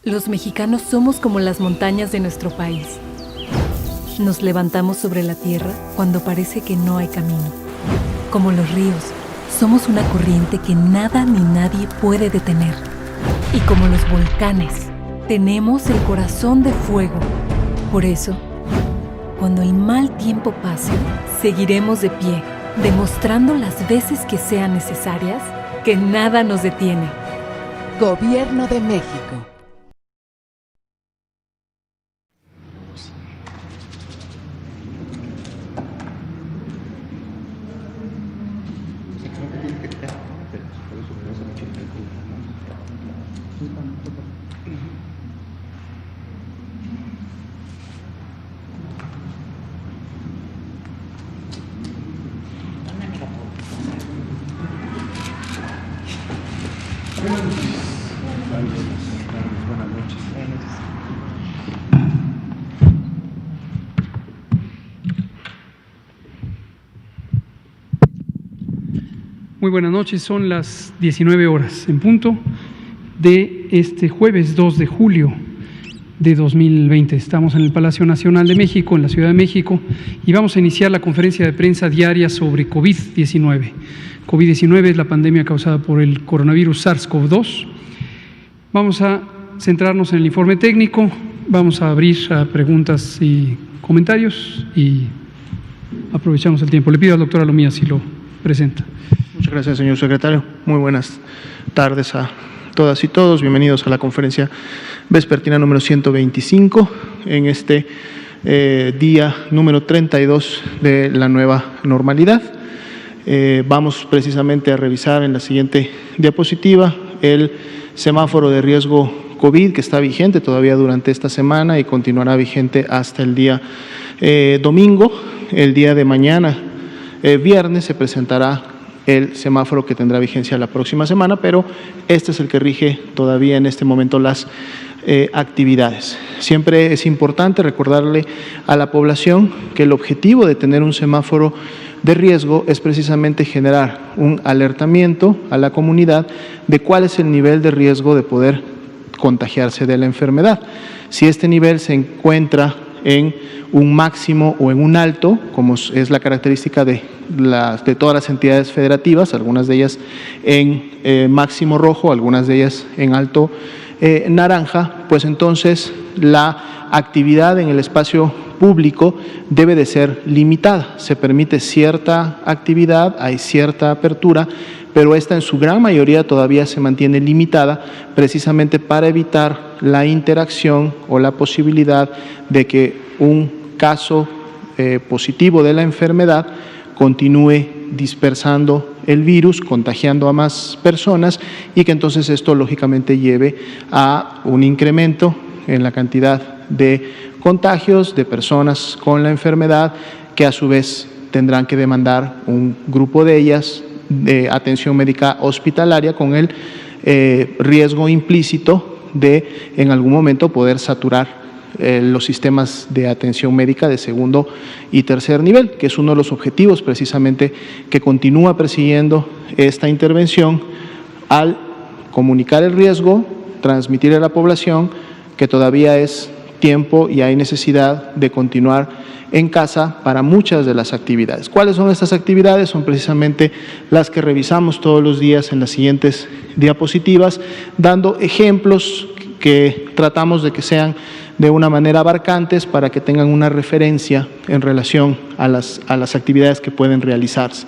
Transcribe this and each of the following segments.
Los mexicanos somos como las montañas de nuestro país. Nos levantamos sobre la tierra cuando parece que no hay camino. Como los ríos, somos una corriente que nada ni nadie puede detener. Y como los volcanes, tenemos el corazón de fuego. Por eso, cuando el mal tiempo pase, seguiremos de pie, demostrando las veces que sean necesarias que nada nos detiene. Gobierno de México. Muy buenas noches, son las 19 horas en punto de este jueves 2 de julio de 2020. Estamos en el Palacio Nacional de México, en la Ciudad de México, y vamos a iniciar la conferencia de prensa diaria sobre COVID-19. COVID-19 es la pandemia causada por el coronavirus SARS-CoV-2. Vamos a centrarnos en el informe técnico, vamos a abrir a preguntas y comentarios y aprovechamos el tiempo. Le pido al doctor Alomía si lo presenta. Muchas gracias, señor secretario. Muy buenas tardes a todas y todos. Bienvenidos a la conferencia vespertina número 125 en este día número 32 de la nueva normalidad. Vamos precisamente a revisar en la siguiente diapositiva el semáforo de riesgo COVID que está vigente todavía durante esta semana y continuará vigente hasta el día domingo. El día de mañana, viernes, se presentará el semáforo que tendrá vigencia la próxima semana, pero este es el que rige todavía en este momento las actividades. Siempre es importante recordarle a la población que el objetivo de tener un semáforo de riesgo es precisamente generar un alertamiento a la comunidad de cuál es el nivel de riesgo de poder contagiarse de la enfermedad. Si este nivel se encuentra en un máximo o en un alto, como es la característica de todas las entidades federativas, algunas de ellas en máximo rojo, algunas de ellas en alto naranja, pues entonces la actividad en el espacio público debe de ser limitada. Se permite cierta actividad, hay cierta apertura, pero esta en su gran mayoría todavía se mantiene limitada precisamente para evitar la interacción o la posibilidad de que un caso positivo de la enfermedad continúe dispersando el virus, contagiando a más personas y que entonces esto lógicamente lleve a un incremento en la cantidad de contagios de personas con la enfermedad que a su vez tendrán que demandar un grupo de ellas de atención médica hospitalaria con el riesgo implícito de en algún momento poder saturar los sistemas de atención médica de segundo y tercer nivel, que es uno de los objetivos precisamente que continúa persiguiendo esta intervención al comunicar el riesgo, transmitir a la población que todavía es tiempo y hay necesidad de continuar en casa para muchas de las actividades. ¿Cuáles son estas actividades? Son precisamente las que revisamos todos los días en las siguientes diapositivas, dando ejemplos que tratamos de que sean de una manera abarcantes para que tengan una referencia en relación a las actividades que pueden realizarse.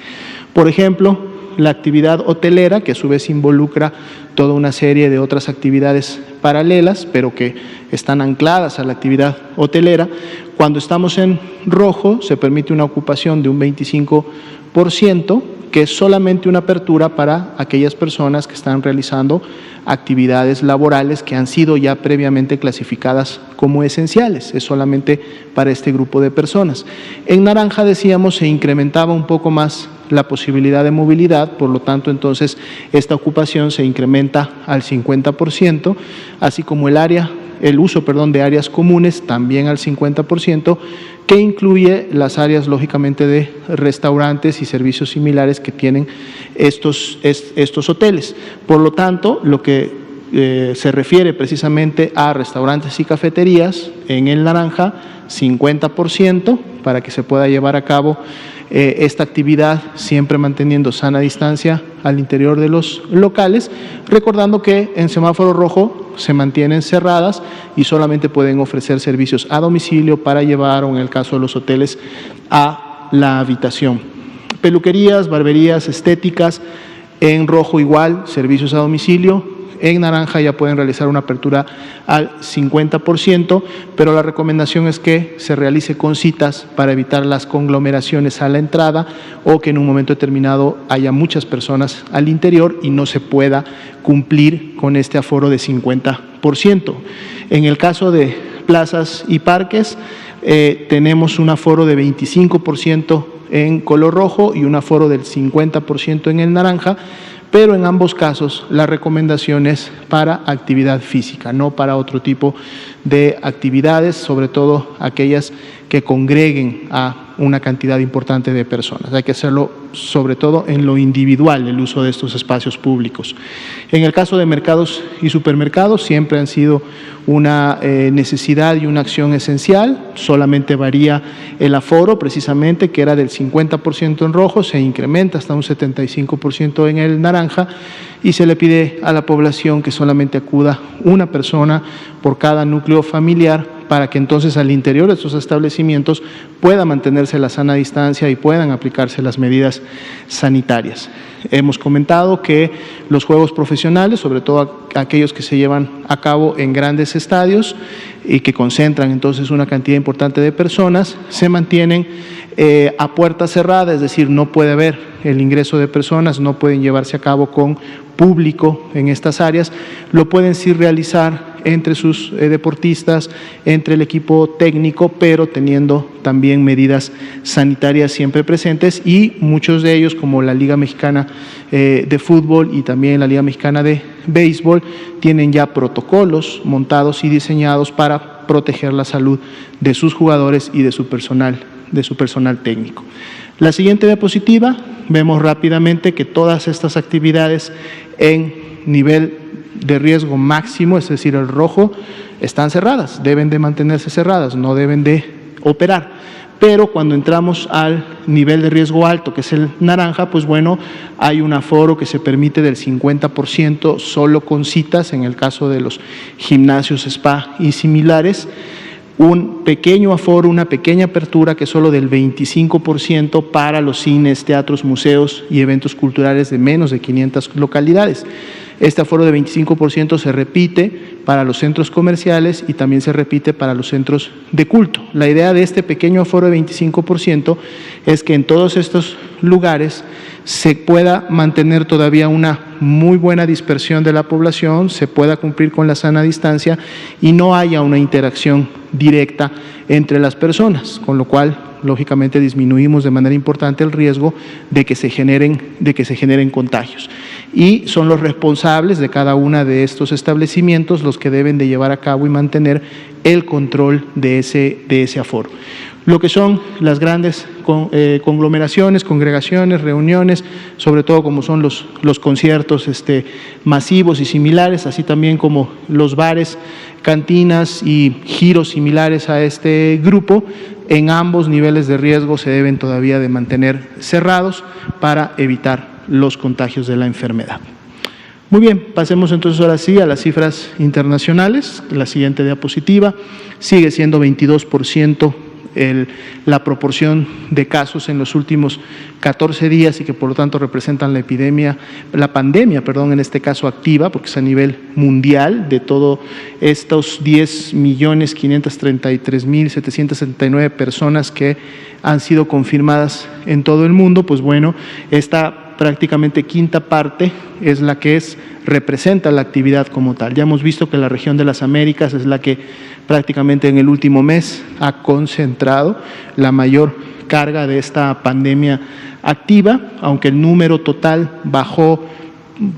Por ejemplo, la actividad hotelera, que a su vez involucra toda una serie de otras actividades paralelas, pero que están ancladas a la actividad hotelera. Cuando estamos en rojo, se permite una ocupación de un 25%, que es solamente una apertura para aquellas personas que están realizando actividades laborales que han sido ya previamente clasificadas como esenciales, es solamente para este grupo de personas. En naranja, decíamos, se incrementaba un poco más la posibilidad de movilidad, por lo tanto, entonces, esta ocupación se incrementa al 50%, así como el uso de áreas comunes también al 50%, que incluye las áreas, lógicamente, de restaurantes y servicios similares que tienen estos hoteles. Por lo tanto, lo que se refiere precisamente a restaurantes y cafeterías. En el naranja, 50% para que se pueda llevar a cabo esta actividad, siempre manteniendo sana distancia al interior de los locales, recordando que en semáforo rojo se mantienen cerradas y solamente pueden ofrecer servicios a domicilio para llevar, o en el caso de los hoteles, a la habitación. Peluquerías, barberías, estéticas, en rojo igual, servicios a domicilio. En naranja ya pueden realizar una apertura al 50%, pero la recomendación es que se realice con citas para evitar las conglomeraciones a la entrada o que en un momento determinado haya muchas personas al interior y no se pueda cumplir con este aforo de 50%. En el caso de plazas y parques, tenemos un aforo de 25% en color rojo y un aforo del 50% en el naranja, pero en ambos casos la recomendación es para actividad física, no para otro tipo de actividades, sobre todo aquellas que congreguen a una cantidad importante de personas. Hay que hacerlo sobre todo en lo individual, el uso de estos espacios públicos. En el caso de mercados y supermercados, siempre han sido una necesidad y una acción esencial. Solamente varía el aforo, precisamente, que era del 50% en rojo, se incrementa hasta un 75% en el naranja, y se le pide a la población que solamente acuda una persona por cada núcleo familiar, para que entonces al interior de estos establecimientos pueda mantenerse la sana distancia y puedan aplicarse las medidas sanitarias. Hemos comentado que los juegos profesionales, sobre todo aquellos que se llevan a cabo en grandes estadios y que concentran entonces una cantidad importante de personas, se mantienen a puerta cerrada, es decir, no puede haber el ingreso de personas, no pueden llevarse a cabo con público en estas áreas, lo pueden sí realizar entre sus deportistas, entre el equipo técnico, pero teniendo también medidas sanitarias siempre presentes, y muchos de ellos, como la Liga Mexicana de Fútbol y también la Liga Mexicana de Béisbol, tienen ya protocolos montados y diseñados para proteger la salud de sus jugadores y de su personal técnico. La siguiente diapositiva, vemos rápidamente que todas estas actividades en nivel de riesgo máximo, es decir, el rojo, están cerradas, deben de mantenerse cerradas, no deben de operar. Pero cuando entramos al nivel de riesgo alto, que es el naranja, pues bueno, hay un aforo que se permite del 50% solo con citas, en el caso de los gimnasios, spa y similares, un pequeño aforo, una pequeña apertura que es solo del 25% para los cines, teatros, museos y eventos culturales de menos de 500 localidades. Este aforo de 25% se repite para los centros comerciales y también se repite para los centros de culto. La idea de este pequeño aforo de 25% es que en todos estos lugares se pueda mantener todavía una muy buena dispersión de la población, se pueda cumplir con la sana distancia y no haya una interacción directa entre las personas, con lo cual, lógicamente, disminuimos de manera importante el riesgo de que se generen contagios. Y son los responsables de cada una de estos establecimientos los que deben de llevar a cabo y mantener el control de ese aforo. Lo que son las grandes conglomeraciones, congregaciones, reuniones, sobre todo como son los conciertos masivos y similares, así también como los bares, cantinas y giros similares a este grupo, en ambos niveles de riesgo se deben todavía de mantener cerrados para evitar los contagios de la enfermedad. Muy bien, pasemos entonces ahora sí a las cifras internacionales. La siguiente diapositiva sigue siendo 22% la proporción de casos en los últimos 14 días y que por lo tanto representan la pandemia, en este caso activa, porque es a nivel mundial de todos estos 10.533.769 personas que han sido confirmadas en todo el mundo. Pues bueno, esta prácticamente quinta parte es la que representa la actividad como tal. Ya hemos visto que la región de las Américas es la que prácticamente en el último mes ha concentrado la mayor carga de esta pandemia activa, aunque el número total bajó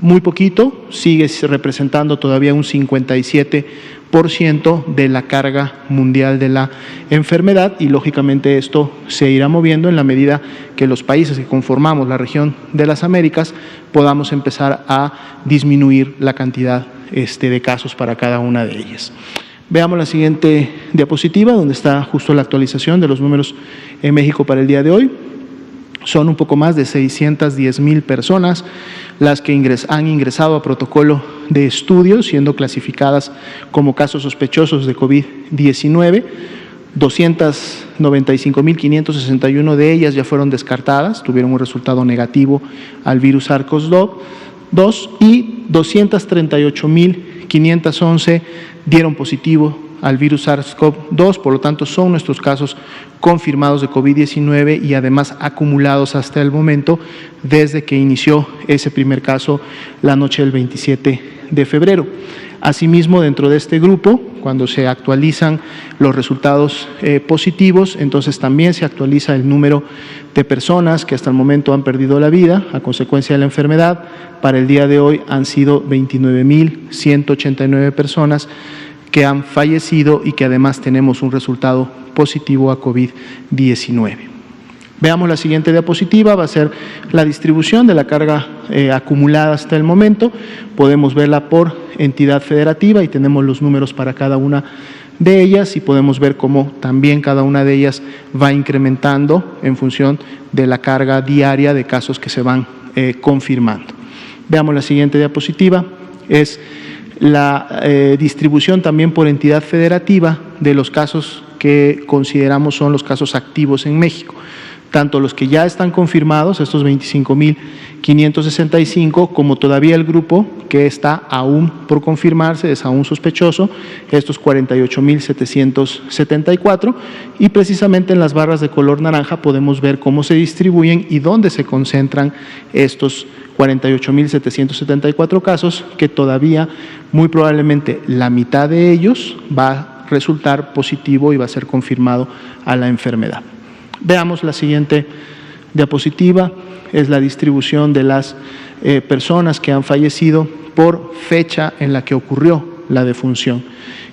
muy poquito, sigue representando todavía un 57% de la carga mundial de la enfermedad, y lógicamente esto se irá moviendo en la medida que los países que conformamos la región de las Américas podamos empezar a disminuir la cantidad de casos para cada una de ellas. Veamos la siguiente diapositiva, donde está justo la actualización de los números en México para el día de hoy. Son un poco más de 610,000 personas las que han ingresado a protocolo de estudio, siendo clasificadas como casos sospechosos de COVID-19. 295,561 de ellas ya fueron descartadas, tuvieron un resultado negativo al virus SARS-CoV-2 y 238,511 dieron positivo al virus SARS-CoV-2, por lo tanto son nuestros casos confirmados de COVID-19 y además acumulados hasta el momento desde que inició ese primer caso la noche del 27 de febrero. Asimismo, dentro de este grupo, cuando se actualizan los resultados positivos, entonces también se actualiza el número de personas que hasta el momento han perdido la vida a consecuencia de la enfermedad. Para el día de hoy han sido 29,189 personas que han fallecido y que además tenemos un resultado positivo a COVID-19. Veamos la siguiente diapositiva, va a ser la distribución de la carga acumulada hasta el momento. Podemos verla por entidad federativa y tenemos los números para cada una de ellas y podemos ver cómo también cada una de ellas va incrementando en función de la carga diaria de casos que se van confirmando. Veamos la siguiente diapositiva, es la distribución también por entidad federativa de los casos que consideramos son los casos activos en México. Tanto los que ya están confirmados, estos 25,565, como todavía el grupo que está aún por confirmarse, es aún sospechoso, estos 48,774, y precisamente en las barras de color naranja podemos ver cómo se distribuyen y dónde se concentran estos 48,774 casos, que todavía muy probablemente la mitad de ellos va a resultar positivo y va a ser confirmado a la enfermedad. Veamos la siguiente diapositiva, es la distribución de las personas que han fallecido por fecha en la que ocurrió la defunción.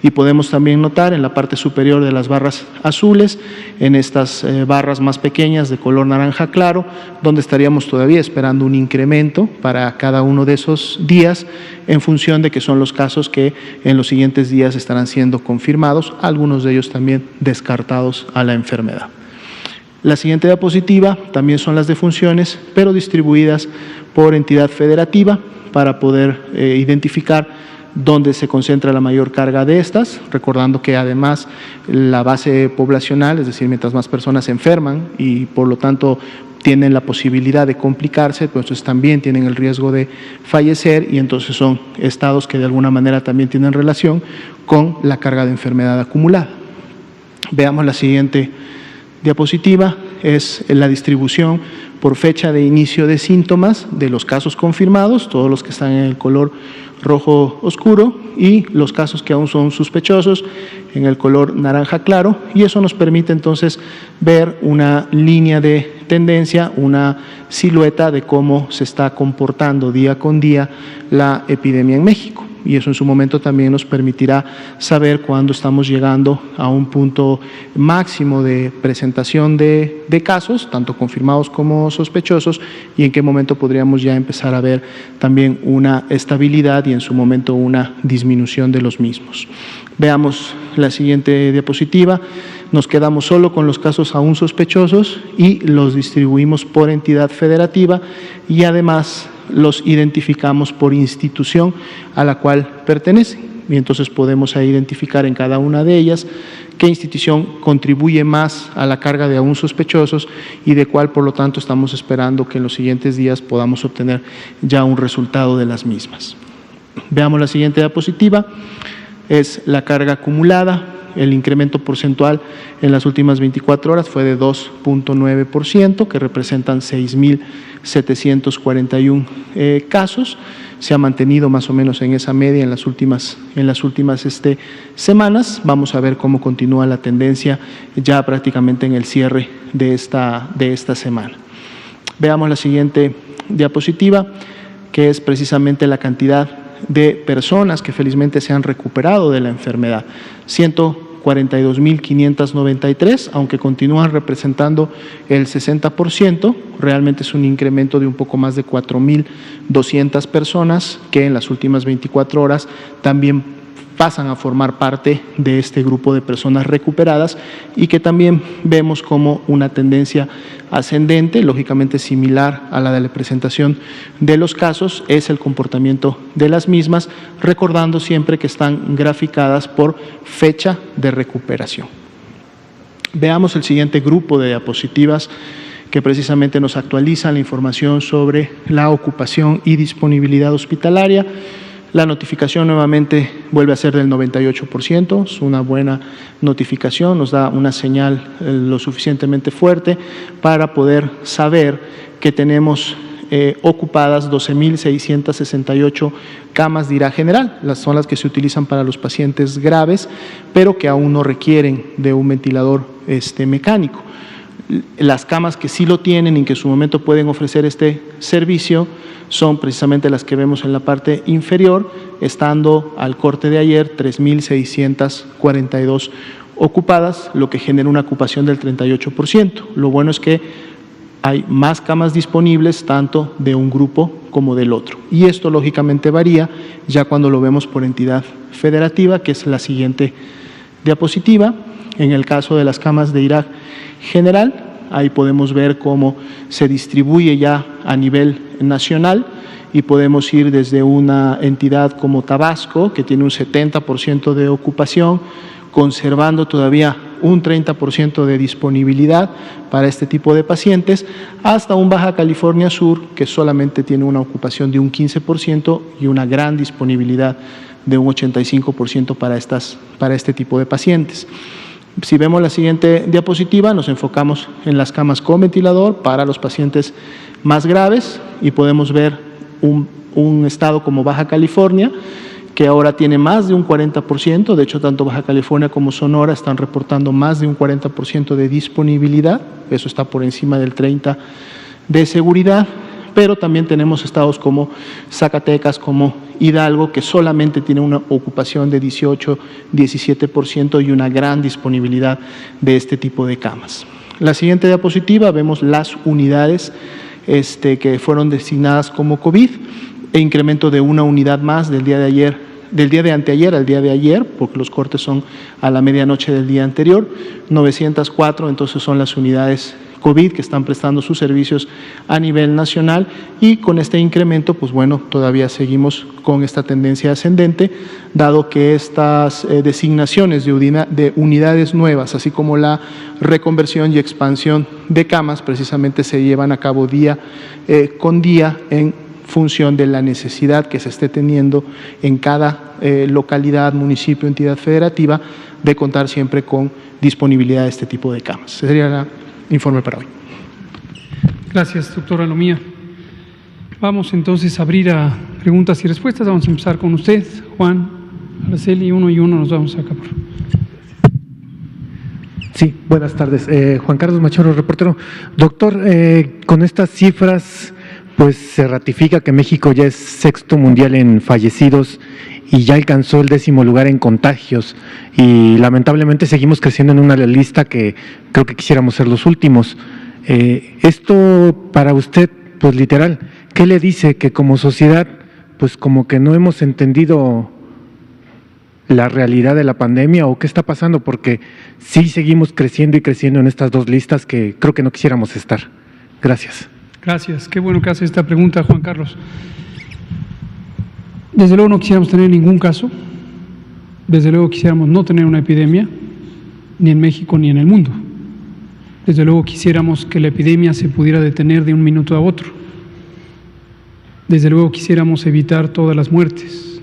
Y podemos también notar en la parte superior de las barras azules, en estas barras más pequeñas de color naranja claro, donde estaríamos todavía esperando un incremento para cada uno de esos días, en función de que son los casos que en los siguientes días estarán siendo confirmados, algunos de ellos también descartados a la enfermedad. La siguiente diapositiva también son las defunciones, pero distribuidas por entidad federativa para poder identificar dónde se concentra la mayor carga de estas, recordando que además la base poblacional, es decir, mientras más personas se enferman y por lo tanto tienen la posibilidad de complicarse, pues entonces también tienen el riesgo de fallecer y entonces son estados que de alguna manera también tienen relación con la carga de enfermedad acumulada. Veamos la siguiente diapositiva, es la distribución por fecha de inicio de síntomas de los casos confirmados, todos los que están en el color rojo oscuro, y los casos que aún son sospechosos en el color naranja claro, y eso nos permite entonces ver una línea de tendencia, una silueta de cómo se está comportando día con día la epidemia en México. Y eso en su momento también nos permitirá saber cuándo estamos llegando a un punto máximo de presentación de casos, tanto confirmados como sospechosos, y en qué momento podríamos ya empezar a ver también una estabilidad y en su momento una disminución de los mismos. Veamos la siguiente diapositiva. Nos quedamos solo con los casos aún sospechosos y los distribuimos por entidad federativa y además los identificamos por institución a la cual pertenecen. Y entonces podemos ahí identificar en cada una de ellas qué institución contribuye más a la carga de aún sospechosos y de cuál, por lo tanto, estamos esperando que en los siguientes días podamos obtener ya un resultado de las mismas. Veamos la siguiente diapositiva, es la carga acumulada. El incremento porcentual en las últimas 24 horas fue de 2,9%, que representan 6,741 casos. Se ha mantenido más o menos en esa media en las últimas semanas. Vamos a ver cómo continúa la tendencia ya prácticamente en el cierre de esta semana. Veamos la siguiente diapositiva, que es precisamente la cantidad de personas que felizmente se han recuperado de la enfermedad. 104 42.593, aunque continúan representando el 60%, realmente es un incremento de un poco más de 4.200 personas que en las últimas 24 horas también pasan a formar parte de este grupo de personas recuperadas y que también vemos como una tendencia ascendente, lógicamente similar a la de la presentación de los casos, es el comportamiento de las mismas, recordando siempre que están graficadas por fecha de recuperación. Veamos el siguiente grupo de diapositivas que precisamente nos actualizan la información sobre la ocupación y disponibilidad hospitalaria. La notificación nuevamente vuelve a ser del 98%, es una buena notificación, nos da una señal lo suficientemente fuerte para poder saber que tenemos ocupadas 12.668 camas de IRA general, son las que se utilizan para los pacientes graves, pero que aún no requieren de un ventilador mecánico. Las camas que sí lo tienen y que en su momento pueden ofrecer este servicio son precisamente las que vemos en la parte inferior, estando al corte de ayer 3.642 ocupadas, lo que genera una ocupación del 38%. Lo bueno es que hay más camas disponibles tanto de un grupo como del otro. Y esto lógicamente varía ya cuando lo vemos por entidad federativa, que es la siguiente diapositiva. En el caso de las camas de IRA general, ahí podemos ver cómo se distribuye ya a nivel nacional y podemos ir desde una entidad como Tabasco, que tiene un 70% de ocupación, conservando todavía un 30% de disponibilidad para este tipo de pacientes, hasta un Baja California Sur, que solamente tiene una ocupación de un 15% y una gran disponibilidad de un 85% para este tipo de pacientes. Si vemos la siguiente diapositiva, nos enfocamos en las camas con ventilador para los pacientes más graves y podemos ver un estado como Baja California, que ahora tiene más de un 40%, de hecho tanto Baja California como Sonora están reportando más de un 40% de disponibilidad, eso está por encima del 30% de seguridad, pero también tenemos estados como Zacatecas, como Hidalgo, que solamente tiene una ocupación de 18-17% y una gran disponibilidad de este tipo de camas. La siguiente diapositiva vemos las unidades que fueron designadas como COVID e incremento de una unidad más del día de anteayer al día de ayer, porque los cortes son a la medianoche del día anterior, 904, entonces son las unidades COVID que están prestando sus servicios a nivel nacional y con este incremento, pues bueno, todavía seguimos con esta tendencia ascendente, dado que estas designaciones de unidades nuevas, así como la reconversión y expansión de camas, precisamente se llevan a cabo día con día en función de la necesidad que se esté teniendo en cada localidad, municipio, entidad federativa, de contar siempre con disponibilidad de este tipo de camas. Ese sería el informe para hoy. Gracias, doctora Lomía. Vamos entonces a abrir a preguntas y respuestas. Vamos a empezar con usted, Juan, Araceli, uno y uno nos vamos acá. Sí, buenas tardes. Juan Carlos Machoro, reportero. Doctor, con estas cifras, pues se ratifica que México ya es sexto mundial en fallecidos y ya alcanzó el 10º lugar en contagios y lamentablemente seguimos creciendo en una lista que creo que quisiéramos ser los últimos. Esto para usted, pues literal, ¿qué le dice? Que como sociedad, pues como que no hemos entendido la realidad de la pandemia o qué está pasando, porque sí seguimos creciendo y creciendo en estas dos listas que creo que no quisiéramos estar. Gracias. Gracias, qué bueno que hace esta pregunta, Juan Carlos. Desde luego no quisiéramos tener ningún caso, desde luego quisiéramos no tener una epidemia, ni en México ni en el mundo. Desde luego quisiéramos que la epidemia se pudiera detener de un minuto a otro. Desde luego quisiéramos evitar todas las muertes.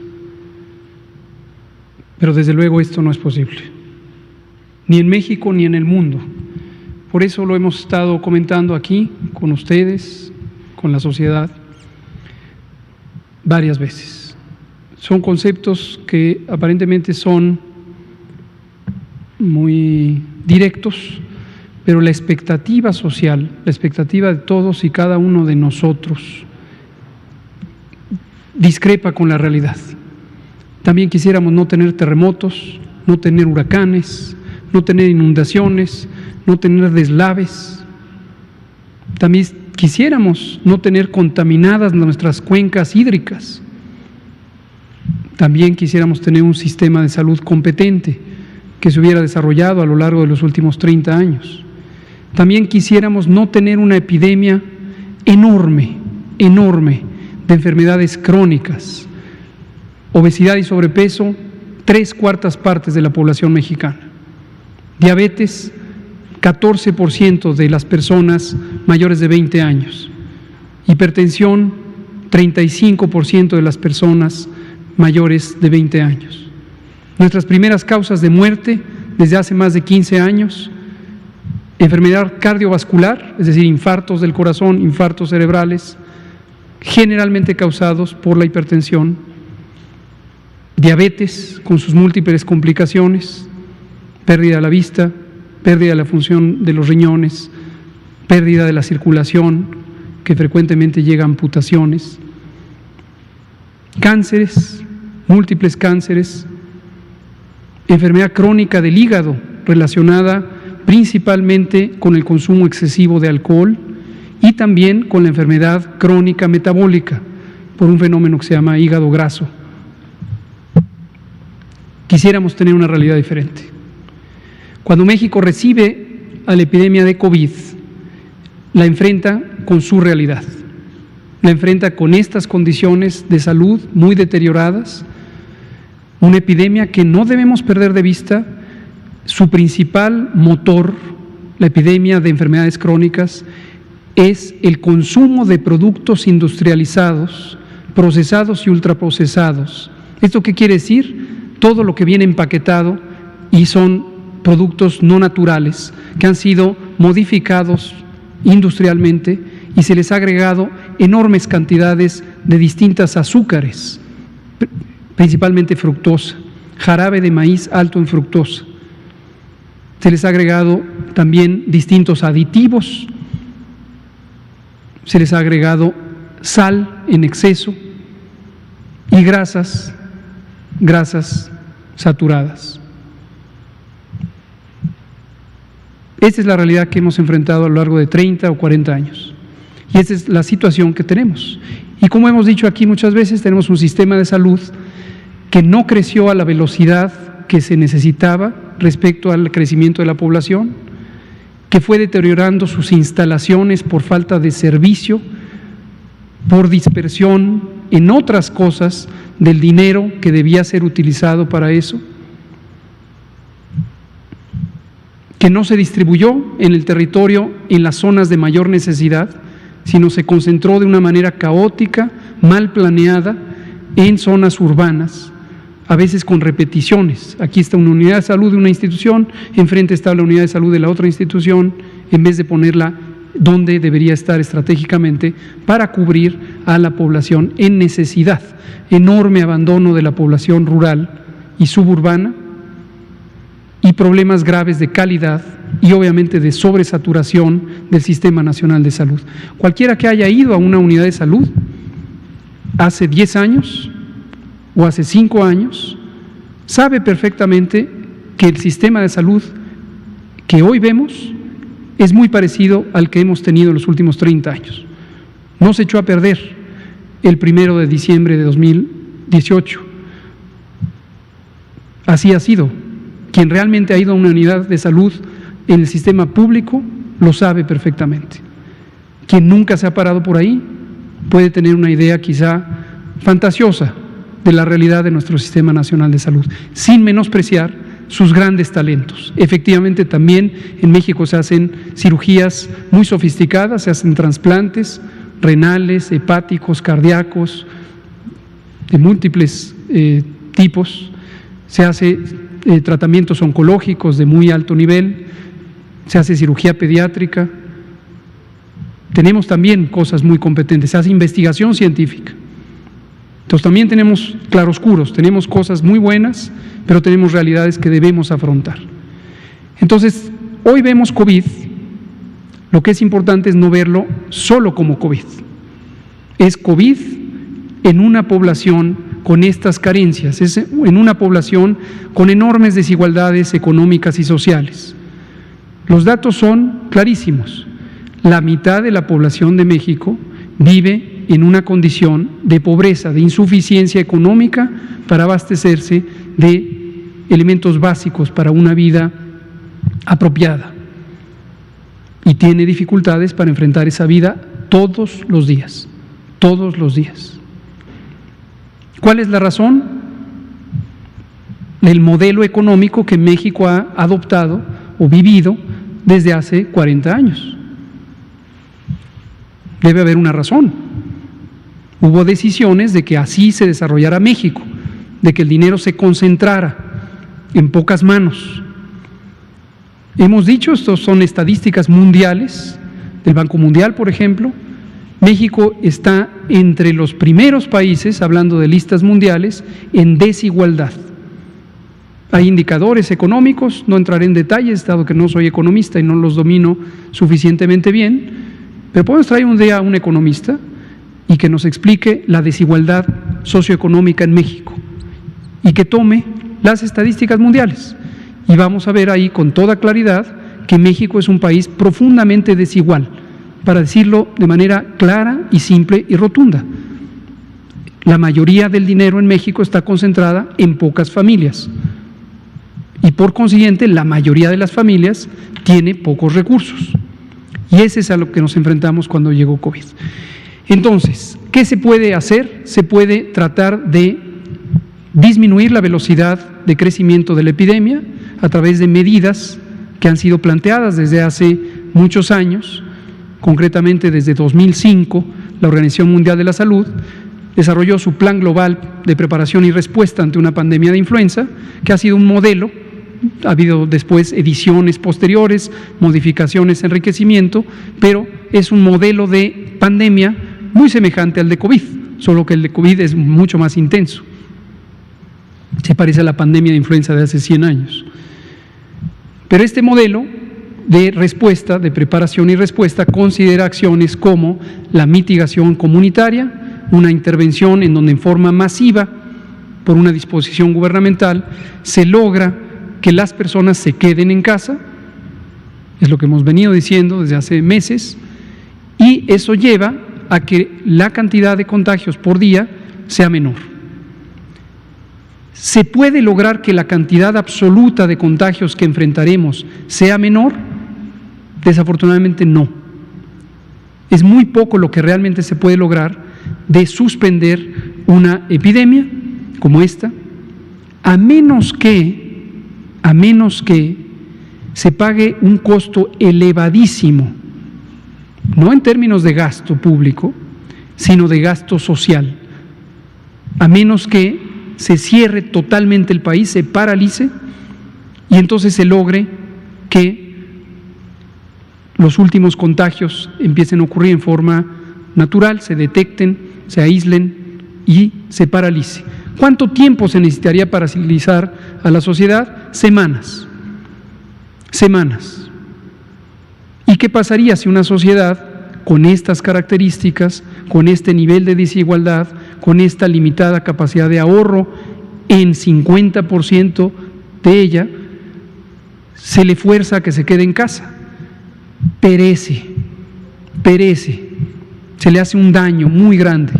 Pero desde luego esto no es posible, ni en México ni en el mundo. Por eso lo hemos estado comentando aquí con ustedes, con la sociedad, varias veces. Son conceptos que aparentemente son muy directos, pero la expectativa social, la expectativa de todos y cada uno de nosotros discrepa con la realidad. También quisiéramos no tener terremotos, no tener huracanes, no tener inundaciones, no tener deslaves. También quisiéramos no tener contaminadas nuestras cuencas hídricas. También quisiéramos tener un sistema de salud competente que se hubiera desarrollado a lo largo de los últimos 30 años. También quisiéramos no tener una epidemia enorme de enfermedades crónicas. Obesidad y sobrepeso, 3/4 partes de la población mexicana. Diabetes, 14% de las personas mayores de 20 años. Hipertensión, 35% de las personas mayores de 20 años. Nuestras primeras causas de muerte desde hace más de 15 años, enfermedad cardiovascular, es decir, infartos del corazón, infartos cerebrales, generalmente causados por la hipertensión, diabetes con sus múltiples complicaciones, pérdida de la vista, pérdida de la función de los riñones, pérdida de la circulación, que frecuentemente llega a amputaciones, cánceres, múltiples cánceres, enfermedad crónica del hígado relacionada principalmente con el consumo excesivo de alcohol y también con la enfermedad crónica metabólica por un fenómeno que se llama hígado graso. Quisiéramos tener una realidad diferente. Cuando México recibe a la epidemia de COVID, la enfrenta con su realidad, la enfrenta con estas condiciones de salud muy deterioradas, una epidemia que no debemos perder de vista. Su principal motor, la epidemia de enfermedades crónicas, es el consumo de productos industrializados, procesados y ultraprocesados. ¿Esto qué quiere decir? Todo lo que viene empaquetado y son productos no naturales que han sido modificados industrialmente y se les ha agregado enormes cantidades de distintas azúcares, principalmente fructosa, jarabe de maíz alto en fructosa. Se les ha agregado también distintos aditivos, se les ha agregado sal en exceso y grasas saturadas. Esta es la realidad que hemos enfrentado a lo largo de 30 o 40 años. Y esta es la situación que tenemos. Y como hemos dicho aquí muchas veces, tenemos un sistema de salud que no creció a la velocidad que se necesitaba respecto al crecimiento de la población, que fue deteriorando sus instalaciones por falta de servicio, por dispersión en otras cosas del dinero que debía ser utilizado para eso, que no se distribuyó en el territorio en las zonas de mayor necesidad, sino se concentró de una manera caótica, mal planeada, en zonas urbanas, a veces con repeticiones. Aquí está una unidad de salud de una institución, enfrente está la unidad de salud de la otra institución, en vez de ponerla donde debería estar estratégicamente para cubrir a la población en necesidad. Enorme abandono de la población rural y suburbana y problemas graves de calidad y obviamente de sobresaturación del Sistema Nacional de Salud. Cualquiera que haya ido a una unidad de salud hace 10 años o hace 5 años, sabe perfectamente que el sistema de salud que hoy vemos es muy parecido al que hemos tenido en los últimos 30 años. No se echó a perder el 1 de diciembre de 2018. Así ha sido. Quien realmente ha ido a una unidad de salud en el sistema público lo sabe perfectamente. Quien nunca se ha parado por ahí puede tener una idea quizá fantasiosa de la realidad de nuestro Sistema Nacional de Salud, sin menospreciar sus grandes talentos. Efectivamente, también en México se hacen cirugías muy sofisticadas, se hacen trasplantes renales, hepáticos, cardíacos, de múltiples tipos, se hace tratamientos oncológicos de muy alto nivel, se hace cirugía pediátrica, tenemos también cosas muy competentes, se hace investigación científica. Entonces también tenemos claroscuros, tenemos cosas muy buenas, pero tenemos realidades que debemos afrontar. Entonces, hoy vemos COVID, lo que es importante es no verlo solo como COVID. Es COVID en una población con estas carencias, es en una población con enormes desigualdades económicas y sociales. Los datos son clarísimos. La mitad de la población de México vive en una condición de pobreza, de insuficiencia económica para abastecerse de elementos básicos para una vida apropiada. Y tiene dificultades para enfrentar esa vida todos los días, todos los días. ¿Cuál es la razón? El modelo económico que México ha adoptado o vivido desde hace 40 años. Debe haber una razón. Hubo decisiones de que así se desarrollara México, de que el dinero se concentrara en pocas manos. Hemos dicho, estos son estadísticas mundiales, del Banco Mundial, por ejemplo. México está entre los primeros países, hablando de listas mundiales, en desigualdad. Hay indicadores económicos, no entraré en detalles, dado que no soy economista y no los domino suficientemente bien, pero podemos traer un día a un economista y que nos explique la desigualdad socioeconómica en México y que tome las estadísticas mundiales. Y vamos a ver ahí con toda claridad que México es un país profundamente desigual, para decirlo de manera clara y simple y rotunda. La mayoría del dinero en México está concentrada en pocas familias y por consiguiente la mayoría de las familias tiene pocos recursos. Y ese es a lo que nos enfrentamos cuando llegó COVID. Entonces, ¿qué se puede hacer? Se puede tratar de disminuir la velocidad de crecimiento de la epidemia a través de medidas que han sido planteadas desde hace muchos años. Concretamente, desde 2005, la Organización Mundial de la Salud desarrolló su Plan Global de Preparación y Respuesta ante una pandemia de influenza, que ha sido un modelo. Ha habido después ediciones posteriores, modificaciones, enriquecimiento, pero es un modelo de pandemia muy semejante al de COVID, solo que el de COVID es mucho más intenso. Se parece a la pandemia de influenza de hace 100 años. Pero este modelo de respuesta, de preparación y respuesta, considera acciones como la mitigación comunitaria, una intervención en donde en forma masiva, por una disposición gubernamental, se logra que las personas se queden en casa, es lo que hemos venido diciendo desde hace meses, y eso lleva a que la cantidad de contagios por día sea menor. ¿Se puede lograr que la cantidad absoluta de contagios que enfrentaremos sea menor? Desafortunadamente no. Es muy poco lo que realmente se puede lograr de suspender una epidemia como esta, a menos que se pague un costo elevadísimo, no en términos de gasto público, sino de gasto social, a menos que se cierre totalmente el país, se paralice y entonces se logre que los últimos contagios empiecen a ocurrir en forma natural, se detecten, se aíslen y se paralice. ¿Cuánto tiempo se necesitaría para paralizar a la sociedad? Semanas. Semanas. ¿Y qué pasaría si una sociedad con estas características, con este nivel de desigualdad, con esta limitada capacidad de ahorro en 50% de ella, se le fuerza a que se quede en casa? Perece, se le hace un daño muy grande,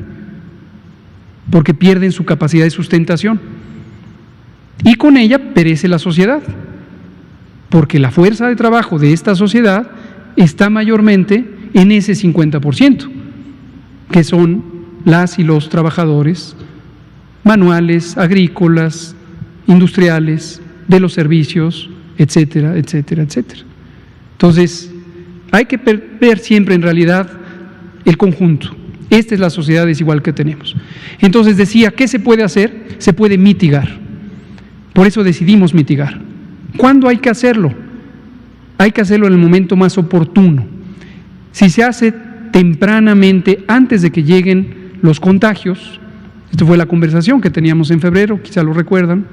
porque pierden su capacidad de sustentación. Y con ella perece la sociedad, porque la fuerza de trabajo de esta sociedad está mayormente en ese 50%, que son las y los trabajadores manuales, agrícolas, industriales, de los servicios, etcétera, etcétera, etcétera. Entonces, hay que ver siempre en realidad el conjunto. Esta es la sociedad desigual que tenemos. Entonces decía, ¿qué se puede hacer? Se puede mitigar. Por eso decidimos mitigar. ¿Cuándo hay que hacerlo? Hay que hacerlo en el momento más oportuno. Si se hace tempranamente, antes de que lleguen los contagios, esto fue la conversación que teníamos en febrero, quizá lo recuerdan,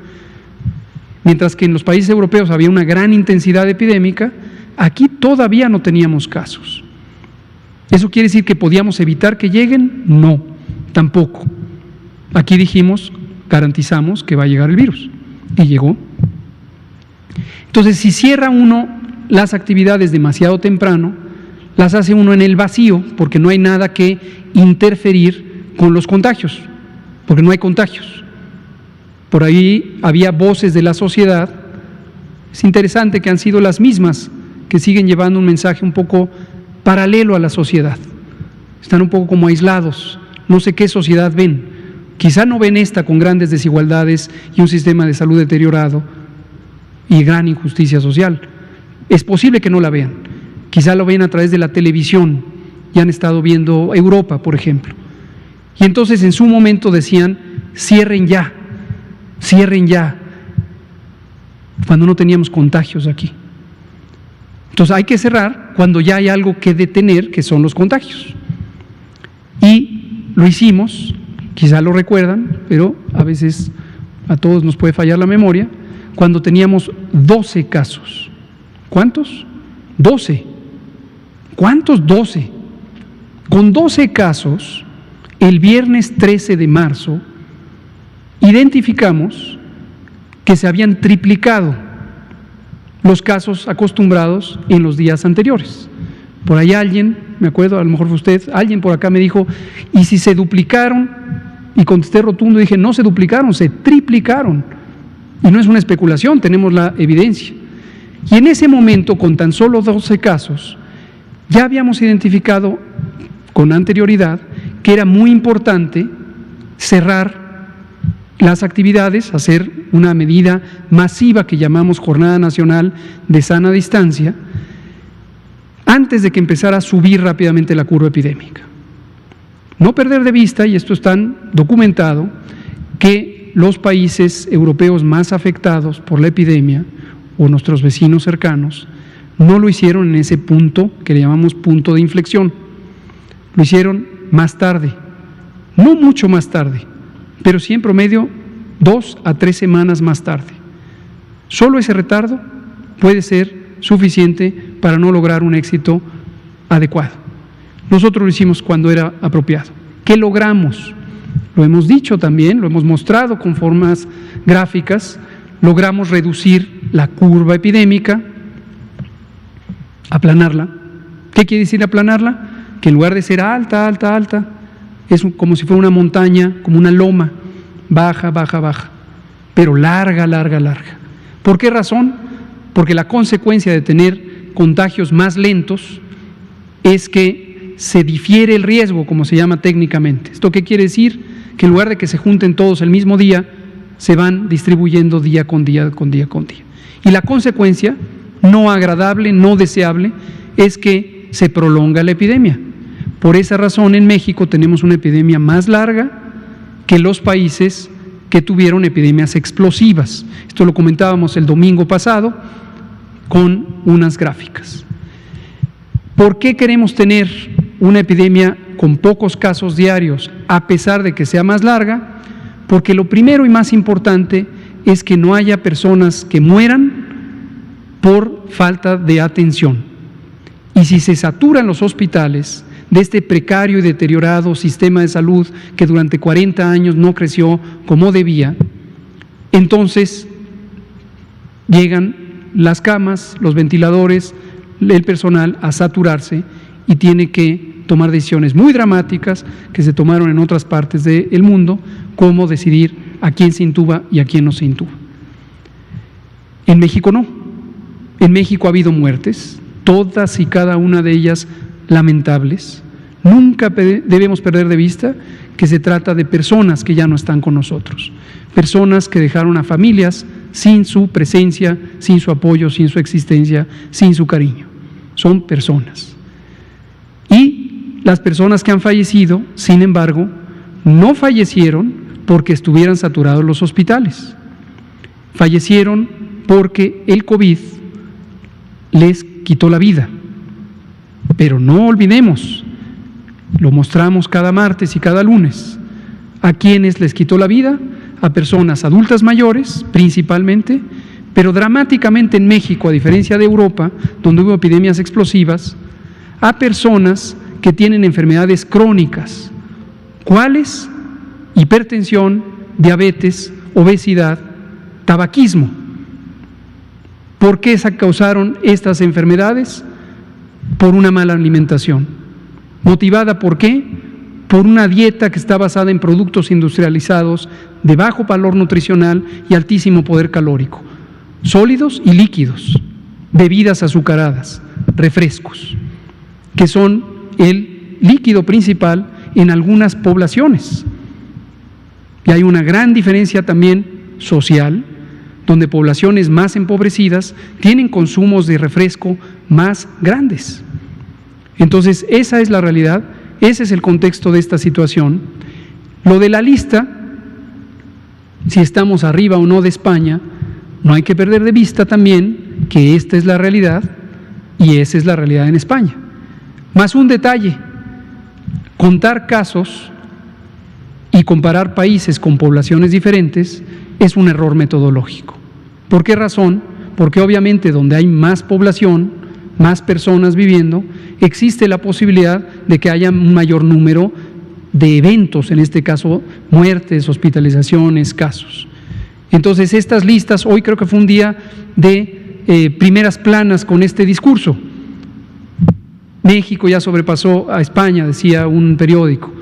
mientras que en los países europeos había una gran intensidad epidémica, aquí todavía no teníamos casos. ¿Eso quiere decir que podíamos evitar que lleguen? No, tampoco. Aquí dijimos, garantizamos que va a llegar el virus, y llegó. Entonces, si cierra uno las actividades demasiado temprano, las hace uno en el vacío, porque no hay nada que interferir con los contagios, porque no hay contagios. Por ahí había voces de la sociedad, es interesante que han sido las mismas que siguen llevando un mensaje un poco paralelo a la sociedad. Están un poco como aislados, no sé qué sociedad ven. Quizá no ven esta con grandes desigualdades y un sistema de salud deteriorado y gran injusticia social. Es posible que no la vean. Quizá lo ven a través de la televisión y han estado viendo Europa, por ejemplo. Y entonces en su momento decían, cierren ya, cuando no teníamos contagios aquí. Entonces hay que cerrar cuando ya hay algo que detener, que son los contagios. Y lo hicimos, quizá lo recuerdan, pero a veces a todos nos puede fallar la memoria, cuando teníamos 12 casos. ¿Cuántos? 12. ¿Cuántos? 12. Con 12 casos, el viernes 13 de marzo, identificamos que se habían triplicado los casos acostumbrados en los días anteriores. Por ahí alguien, me acuerdo, a lo mejor fue usted, alguien por acá me dijo, ¿y si se duplicaron? Y contesté rotundo, dije, no se duplicaron, se triplicaron. Y no es una especulación, tenemos la evidencia. Y en ese momento, con tan solo 12 casos, ya habíamos identificado con anterioridad que era muy importante cerrar las actividades, hacer una medida masiva que llamamos Jornada Nacional de Sana Distancia, antes de que empezara a subir rápidamente la curva epidémica. No perder de vista, y esto está documentado, que los países europeos más afectados por la epidemia, o nuestros vecinos cercanos, no lo hicieron en ese punto que le llamamos punto de inflexión. Lo hicieron más tarde, no mucho más tarde, pero sí en promedio 2 a 3 semanas más tarde. Solo ese retardo puede ser suficiente para no lograr un éxito adecuado. Nosotros lo hicimos cuando era apropiado. ¿Qué logramos? Lo hemos dicho también, lo hemos mostrado con formas gráficas. Logramos reducir la curva epidémica, aplanarla. ¿Qué quiere decir aplanarla? Que en lugar de ser alta, es como si fuera una montaña, como una loma, baja, pero larga. ¿Por qué razón? Porque la consecuencia de tener contagios más lentos es que se difiere el riesgo, como se llama técnicamente. ¿Esto qué quiere decir? Que en lugar de que se junten todos el mismo día, se van distribuyendo día con día. Y la consecuencia, no agradable, no deseable, es que se prolonga la epidemia. Por esa razón, en México tenemos una epidemia más larga que los países que tuvieron epidemias explosivas. Esto lo comentábamos el domingo pasado con unas gráficas. ¿Por qué queremos tener una epidemia con pocos casos diarios, a pesar de que sea más larga? Porque lo primero y más importante es que no haya personas que mueran por falta de atención. Y si se saturan los hospitales de este precario y deteriorado sistema de salud que durante 40 años no creció como debía, entonces llegan las camas, los ventiladores, el personal a saturarse y tiene que tomar decisiones muy dramáticas que se tomaron en otras partes del mundo, como decidir a quién se intuba y a quién no se intuba. En México no. En México ha habido muertes, todas y cada una de ellas lamentables. Nunca debemos perder de vista que se trata de personas que ya no están con nosotros, personas que dejaron a familias sin su presencia, sin su apoyo, sin su existencia, sin su cariño. Son personas. Y las personas que han fallecido, sin embargo, no fallecieron porque estuvieran saturados los hospitales. Fallecieron porque el COVID les quitó la vida. Pero no olvidemos, lo mostramos cada martes y cada lunes, a quienes les quitó la vida, a personas adultas mayores principalmente, pero dramáticamente en México, a diferencia de Europa, donde hubo epidemias explosivas, a personas que tienen enfermedades crónicas. ¿Cuáles? hipertensión, diabetes, obesidad, tabaquismo. ¿Por qué se causaron estas enfermedades? Por una mala alimentación. ¿Motivada por qué? Por una dieta que está basada en productos industrializados de bajo valor nutricional y altísimo poder calórico, sólidos y líquidos, bebidas azucaradas, refrescos, que son el líquido principal en algunas poblaciones. Y hay una gran diferencia también social, donde poblaciones más empobrecidas tienen consumos de refresco más grandes. Entonces, esa es la realidad, ese es el contexto de esta situación. Lo de la lista, si estamos arriba o no de España, no hay que perder de vista también que esta es la realidad y esa es la realidad en España. Más un detalle, contar casos y comparar países con poblaciones diferentes es un error metodológico. ¿Por qué razón? Porque obviamente donde hay más población, más personas viviendo, existe la posibilidad de que haya un mayor número de eventos, en este caso muertes, hospitalizaciones, casos. Entonces estas listas, hoy creo que fue un día de primeras planas con este discurso. México ya sobrepasó a España, decía un periódico.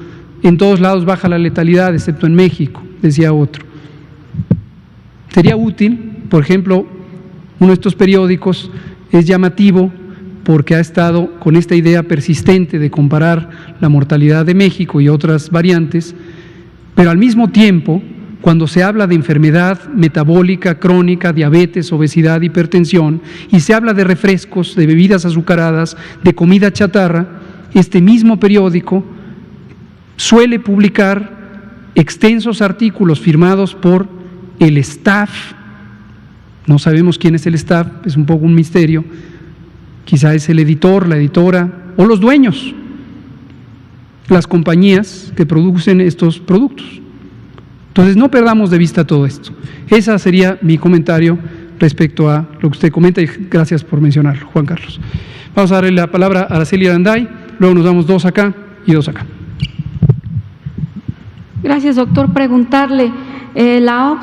En todos lados baja la letalidad, excepto en México, decía otro. Sería útil, por ejemplo, uno de estos periódicos es llamativo porque ha estado con esta idea persistente de comparar la mortalidad de México y otras variantes, pero al mismo tiempo, cuando se habla de enfermedad metabólica, crónica, diabetes, obesidad, hipertensión, y se habla de refrescos, de bebidas azucaradas, de comida chatarra, este mismo periódico suele publicar extensos artículos firmados por el staff. No sabemos quién es el staff, es un poco un misterio. Quizá es el editor, la editora o los dueños, las compañías que producen estos productos. Entonces no perdamos de vista todo esto. Ese sería mi comentario respecto a lo que usted comenta y gracias por mencionarlo, Juan Carlos. Vamos a darle la palabra a Araceli Aranday, luego nos damos 2 acá y 2 acá. Gracias, doctor. Preguntarle, la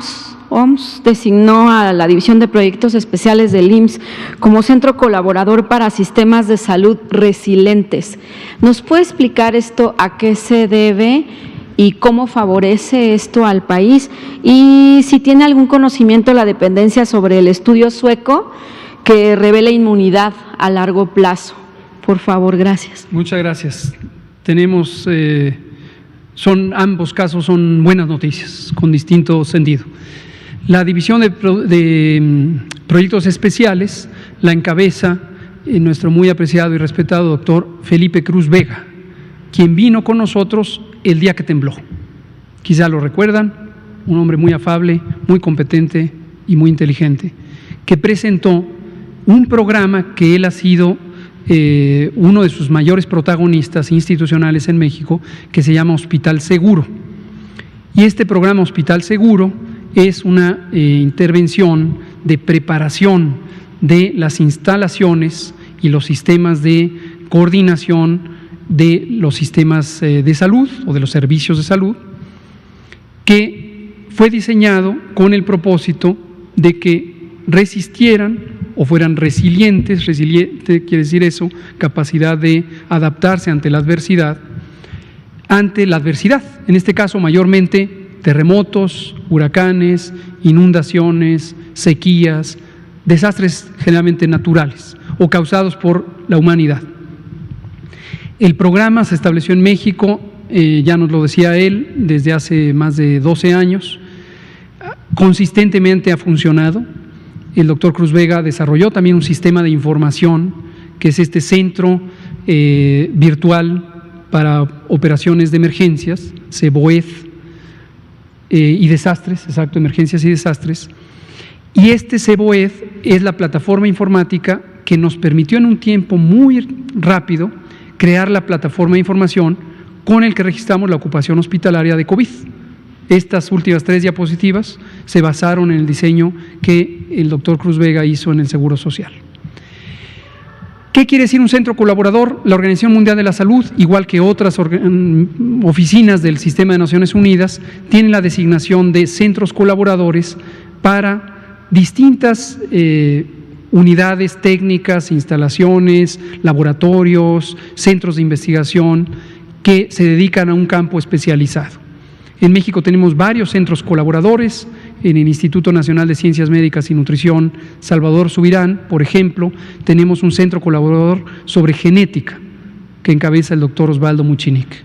OMS designó a la División de Proyectos Especiales del IMSS como centro colaborador para sistemas de salud resilientes. ¿Nos puede explicar esto a qué se debe y cómo favorece esto al país? Y si tiene algún conocimiento la dependencia sobre el estudio sueco que revela inmunidad a largo plazo. Por favor, gracias. Muchas gracias. Tenemos, ambos casos son buenas noticias, con distinto sentido. La División de Proyectos Especiales la encabeza nuestro muy apreciado y respetado doctor Felipe Cruz Vega, quien vino con nosotros el día que tembló. Quizá lo recuerdan, un hombre muy afable, muy competente y muy inteligente, que presentó un programa que él ha sido uno de sus mayores protagonistas institucionales en México, que se llama Hospital Seguro. Y este programa Hospital Seguro es una intervención de preparación de las instalaciones y los sistemas de coordinación de los sistemas de salud o de los servicios de salud, que fue diseñado con el propósito de que resistieran o fueran resilientes. Resiliente quiere decir eso, capacidad de adaptarse ante la adversidad, en este caso mayormente terremotos, huracanes, inundaciones, sequías, desastres generalmente naturales o causados por la humanidad. El programa se estableció en México, ya nos lo decía él, desde hace más de 12 años, consistentemente ha funcionado. El doctor Cruz Vega desarrolló también un sistema de información, que es este centro virtual para operaciones de emergencias, CEBOED, y desastres, exacto, emergencias y desastres. Y este CEBOED es la plataforma informática que nos permitió en un tiempo muy rápido crear la plataforma de información con el que registramos la ocupación hospitalaria de COVID. Estas últimas 3 diapositivas se basaron en el diseño que el doctor Cruz Vega hizo en el Seguro Social. ¿Qué quiere decir un centro colaborador? La Organización Mundial de la Salud, igual que otras oficinas del Sistema de Naciones Unidas, tiene la designación de centros colaboradores para distintas unidades técnicas, instalaciones, laboratorios, centros de investigación que se dedican a un campo especializado. En México tenemos varios centros colaboradores. En el Instituto Nacional de Ciencias Médicas y Nutrición Salvador Subirán, por ejemplo, tenemos un centro colaborador sobre genética que encabeza el doctor Osvaldo Muchinic.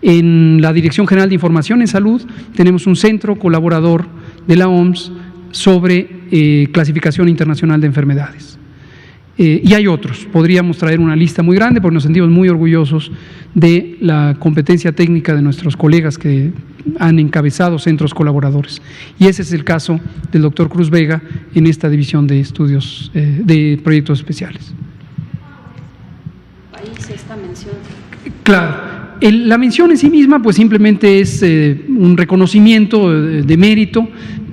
En la Dirección General de Información en Salud tenemos un centro colaborador de la OMS sobre clasificación internacional de enfermedades. Y hay otros, podríamos traer una lista muy grande porque nos sentimos muy orgullosos de la competencia técnica de nuestros colegas que han encabezado centros colaboradores. Y ese es el caso del doctor Cruz Vega en esta división de estudios de proyectos especiales. Esta mención. Claro, la mención en sí misma pues simplemente es un reconocimiento de mérito,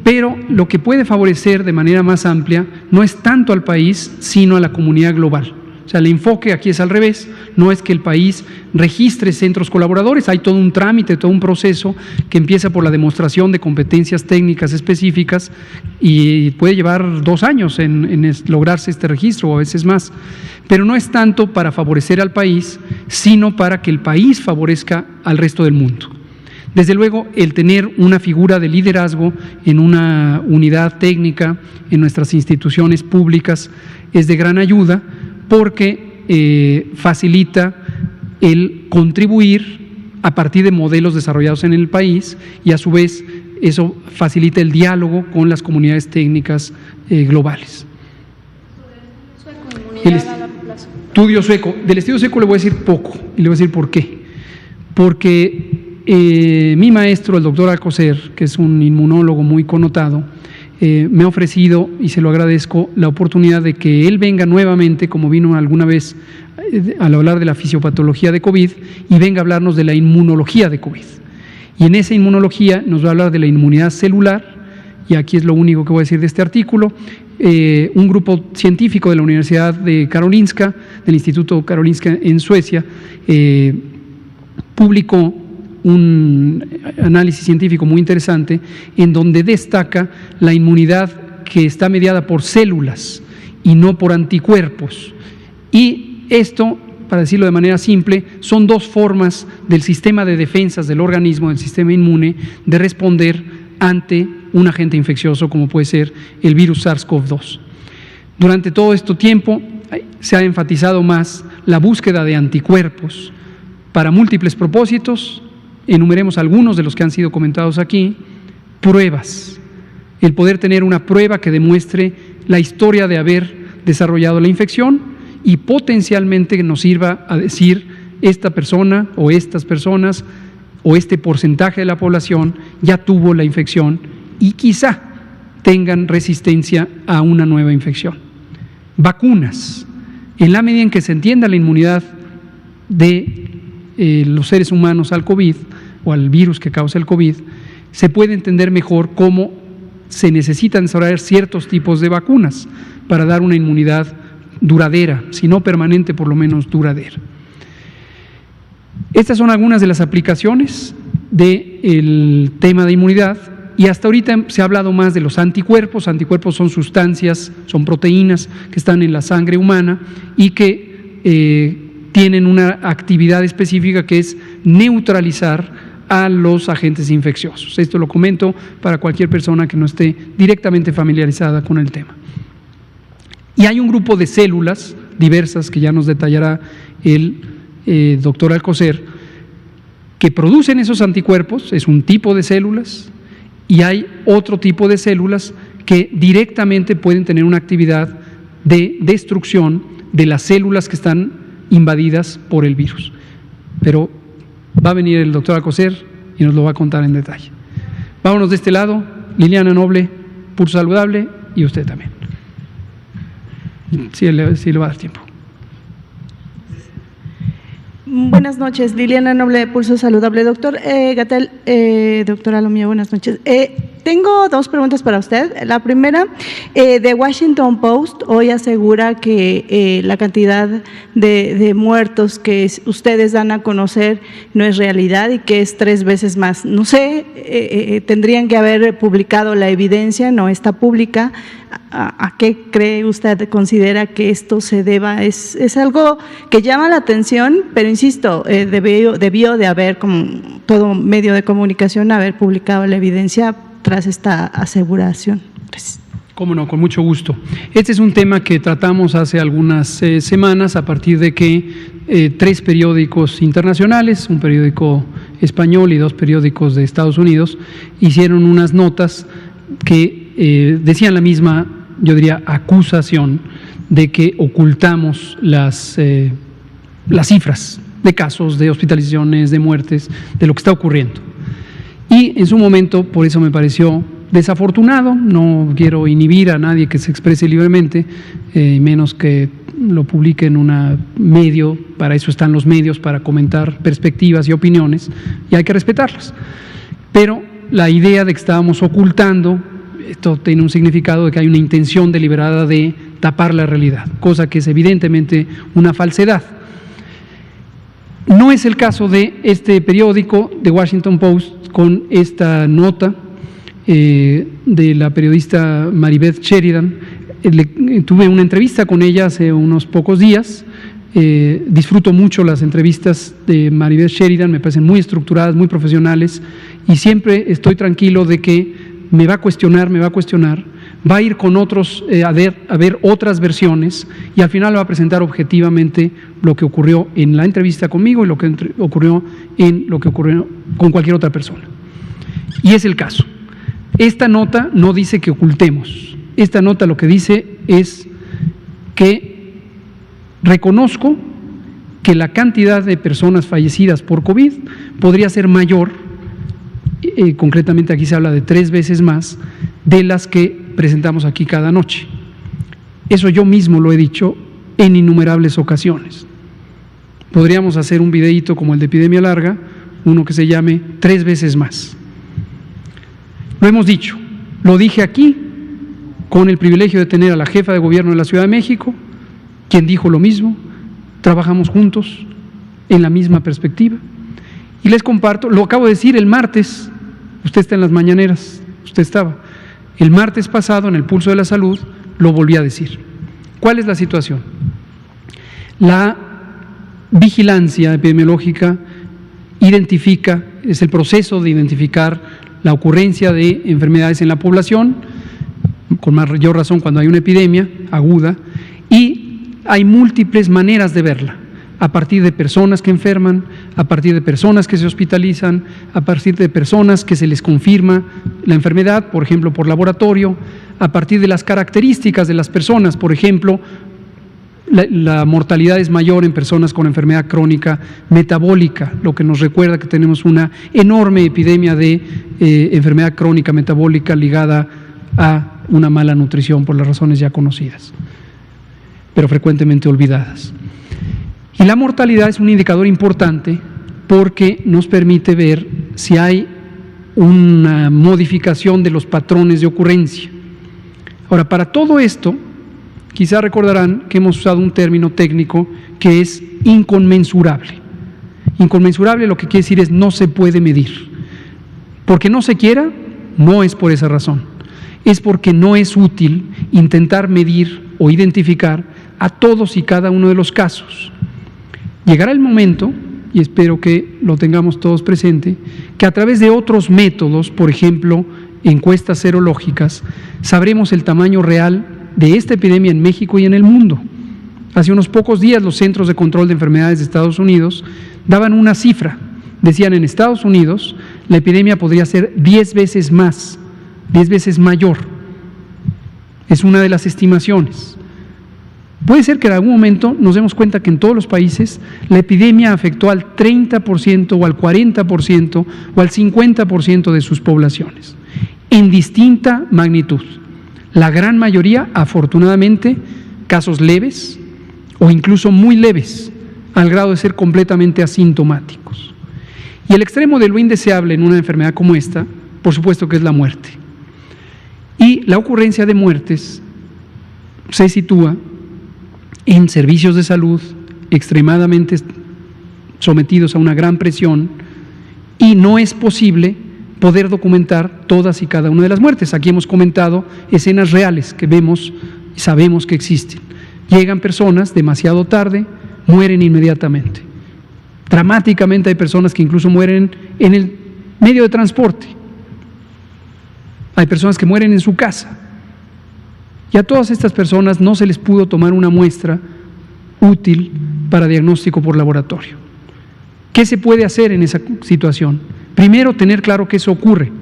pero lo que puede favorecer de manera más amplia no es tanto al país, sino a la comunidad global. O sea, el enfoque aquí es al revés, no es que el país registre centros colaboradores, hay todo un trámite, todo un proceso que empieza por la demostración de competencias técnicas específicas y puede llevar 2 años en lograrse este registro o a veces más, pero no es tanto para favorecer al país, sino para que el país favorezca al resto del mundo. Desde luego, el tener una figura de liderazgo en una unidad técnica, en nuestras instituciones públicas, es de gran ayuda porque facilita el contribuir a partir de modelos desarrollados en el país y a su vez eso facilita el diálogo con las comunidades técnicas globales. El estudio sueco, del estudio sueco le voy a decir poco y le voy a decir por qué. Porque mi maestro, el doctor Alcocer, que es un inmunólogo muy connotado, me ha ofrecido, y se lo agradezco, la oportunidad de que él venga nuevamente, como vino alguna vez al hablar de la fisiopatología de COVID, y venga a hablarnos de la inmunología de COVID. Y en esa inmunología nos va a hablar de la inmunidad celular, y aquí es lo único que voy a decir de este artículo. Un grupo científico de la Universidad de Karolinska, del Instituto Karolinska en Suecia, publicó un análisis científico muy interesante en donde destaca la inmunidad que está mediada por células y no por anticuerpos. Y esto, para decirlo de manera simple, son 2 formas del sistema de defensas del organismo, del sistema inmune, de responder ante un agente infeccioso como puede ser el virus SARS-CoV-2. Durante todo este tiempo se ha enfatizado más la búsqueda de anticuerpos para múltiples propósitos. Enumeremos algunos de los que han sido comentados aquí. Pruebas, el poder tener una prueba que demuestre la historia de haber desarrollado la infección y potencialmente nos sirva a decir esta persona o estas personas o este porcentaje de la población ya tuvo la infección y quizá tengan resistencia a una nueva infección. Vacunas, en la medida en que se entienda la inmunidad de los seres humanos al COVID o al virus que causa el COVID, se puede entender mejor cómo se necesitan desarrollar ciertos tipos de vacunas para dar una inmunidad duradera, si no permanente, por lo menos duradera. Estas son algunas de las aplicaciones del tema de inmunidad y hasta ahorita se ha hablado más de los anticuerpos. Anticuerpos son sustancias, son proteínas que están en la sangre humana y que tienen una actividad específica que es neutralizar a los agentes infecciosos. Esto lo comento para cualquier persona que no esté directamente familiarizada con el tema. Y hay un grupo de células diversas que ya nos detallará el doctor Alcocer, que producen esos anticuerpos, es un tipo de células, y hay otro tipo de células que directamente pueden tener una actividad de destrucción de las células que están invadidas por el virus. Pero va a venir el doctor Alcocer y nos lo va a contar en detalle. Vámonos de este lado, Liliana Noble, Pulso Saludable, y usted también. Sí, le va a dar tiempo. Buenas noches, Liliana Noble de Pulso Saludable. Doctor Gatell, doctora Lomía, buenas noches. Tengo dos preguntas para usted. La primera, The Washington Post hoy asegura que la cantidad de muertos que ustedes dan a conocer no es realidad y que es 3 veces más. No sé, tendrían que haber publicado la evidencia, no está pública. ¿A qué cree usted, considera que esto se deba? Es algo que llama la atención, pero insisto, debió de haber, como todo medio de comunicación, haber publicado la evidencia tras esta aseveración. Gracias. Cómo no, con mucho gusto. Este es un tema que tratamos hace algunas semanas a partir de que 3 periódicos internacionales, un periódico español y 2 periódicos de Estados Unidos, hicieron unas notas que decían la misma, yo diría, acusación de que ocultamos las cifras de casos, de hospitalizaciones, de muertes, de lo que está ocurriendo. Y en su momento, por eso me pareció desafortunado, no quiero inhibir a nadie que se exprese libremente, menos que lo publique en un medio, para eso están los medios, para comentar perspectivas y opiniones, y hay que respetarlas. Pero la idea de que estábamos ocultando, esto tiene un significado de que hay una intención deliberada de tapar la realidad, cosa que es evidentemente una falsedad. No es el caso de este periódico, The Washington Post, con esta nota de la periodista Maribeth Sheridan. Tuve una entrevista con ella hace unos pocos días. Disfruto mucho las entrevistas de Maribeth Sheridan, me parecen muy estructuradas, muy profesionales, y siempre estoy tranquilo de que me va a cuestionar, va a ir con otros a ver otras versiones y al final va a presentar objetivamente lo que ocurrió en la entrevista conmigo y lo que ocurrió con cualquier otra persona. Y es el caso. Esta nota no dice que ocultemos. Esta nota lo que dice es que reconozco que la cantidad de personas fallecidas por COVID podría ser mayor, concretamente aquí se habla de 3 veces más, de las que presentamos aquí cada noche. Eso yo mismo lo he dicho en innumerables ocasiones. Podríamos hacer un videíto como el de Epidemia Larga, uno que se llame 3 veces más. Lo hemos dicho, lo dije aquí, con el privilegio de tener a la jefa de gobierno de la Ciudad de México, quien dijo lo mismo, trabajamos juntos en la misma perspectiva. Y les comparto, lo acabo de decir el martes, usted está en las mañaneras, usted estaba. El martes pasado, en el Pulso de la Salud, lo volví a decir. ¿Cuál es la situación? La vigilancia epidemiológica identifica, es el proceso de identificar la ocurrencia de enfermedades en la población, con mayor razón cuando hay una epidemia aguda, y hay múltiples maneras de verla, a partir de personas que enferman, a partir de personas que se hospitalizan, a partir de personas que se les confirma la enfermedad, por ejemplo, por laboratorio, a partir de las características de las personas, por ejemplo, la mortalidad es mayor en personas con enfermedad crónica metabólica, lo que nos recuerda que tenemos una enorme epidemia de enfermedad crónica metabólica ligada a una mala nutrición por las razones ya conocidas, pero frecuentemente olvidadas. Y la mortalidad es un indicador importante porque nos permite ver si hay una modificación de los patrones de ocurrencia. Ahora, para todo esto, quizá recordarán que hemos usado un término técnico que es inconmensurable. Inconmensurable lo que quiere decir es no se puede medir. Porque no se quiera, no es por esa razón. Es porque no es útil intentar medir o identificar a todos y cada uno de los casos. Llegará el momento, y espero que lo tengamos todos presente, que a través de otros métodos, por ejemplo, encuestas serológicas, sabremos el tamaño real de esta epidemia en México y en el mundo. Hace unos pocos días los Centros de Control de Enfermedades de Estados Unidos daban una cifra. Decían, en Estados Unidos la epidemia podría ser 10 veces más, 10 veces mayor. Es una de las estimaciones. Puede ser que en algún momento nos demos cuenta que en todos los países la epidemia afectó al 30% o al 40% o al 50% de sus poblaciones, en distinta magnitud. La gran mayoría, afortunadamente, casos leves o incluso muy leves, al grado de ser completamente asintomáticos. Y el extremo de lo indeseable en una enfermedad como esta, por supuesto que es la muerte. Y la ocurrencia de muertes se sitúa en servicios de salud extremadamente sometidos a una gran presión y no es posible poder documentar todas y cada una de las muertes. Aquí hemos comentado escenas reales que vemos y sabemos que existen. Llegan personas demasiado tarde, mueren inmediatamente. Dramáticamente hay personas que incluso mueren en el medio de transporte. Hay personas que mueren en su casa. Y a todas estas personas no se les pudo tomar una muestra útil para diagnóstico por laboratorio. ¿Qué se puede hacer en esa situación? Primero, tener claro que eso ocurre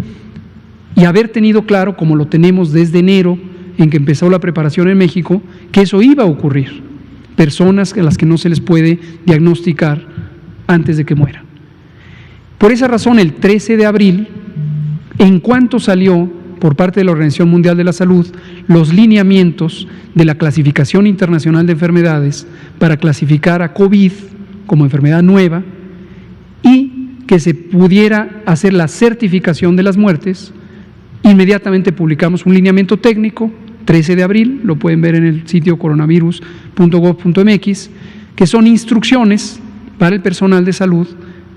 y haber tenido claro, como lo tenemos desde enero, en que empezó la preparación en México, que eso iba a ocurrir. Personas a las que no se les puede diagnosticar antes de que mueran. Por esa razón, el 13 de abril, en cuanto salió por parte de la Organización Mundial de la Salud los lineamientos de la clasificación internacional de enfermedades para clasificar a COVID como enfermedad nueva y que se pudiera hacer la certificación de las muertes, inmediatamente publicamos un lineamiento técnico, 13 de abril, lo pueden ver en el sitio coronavirus.gov.mx, que son instrucciones para el personal de salud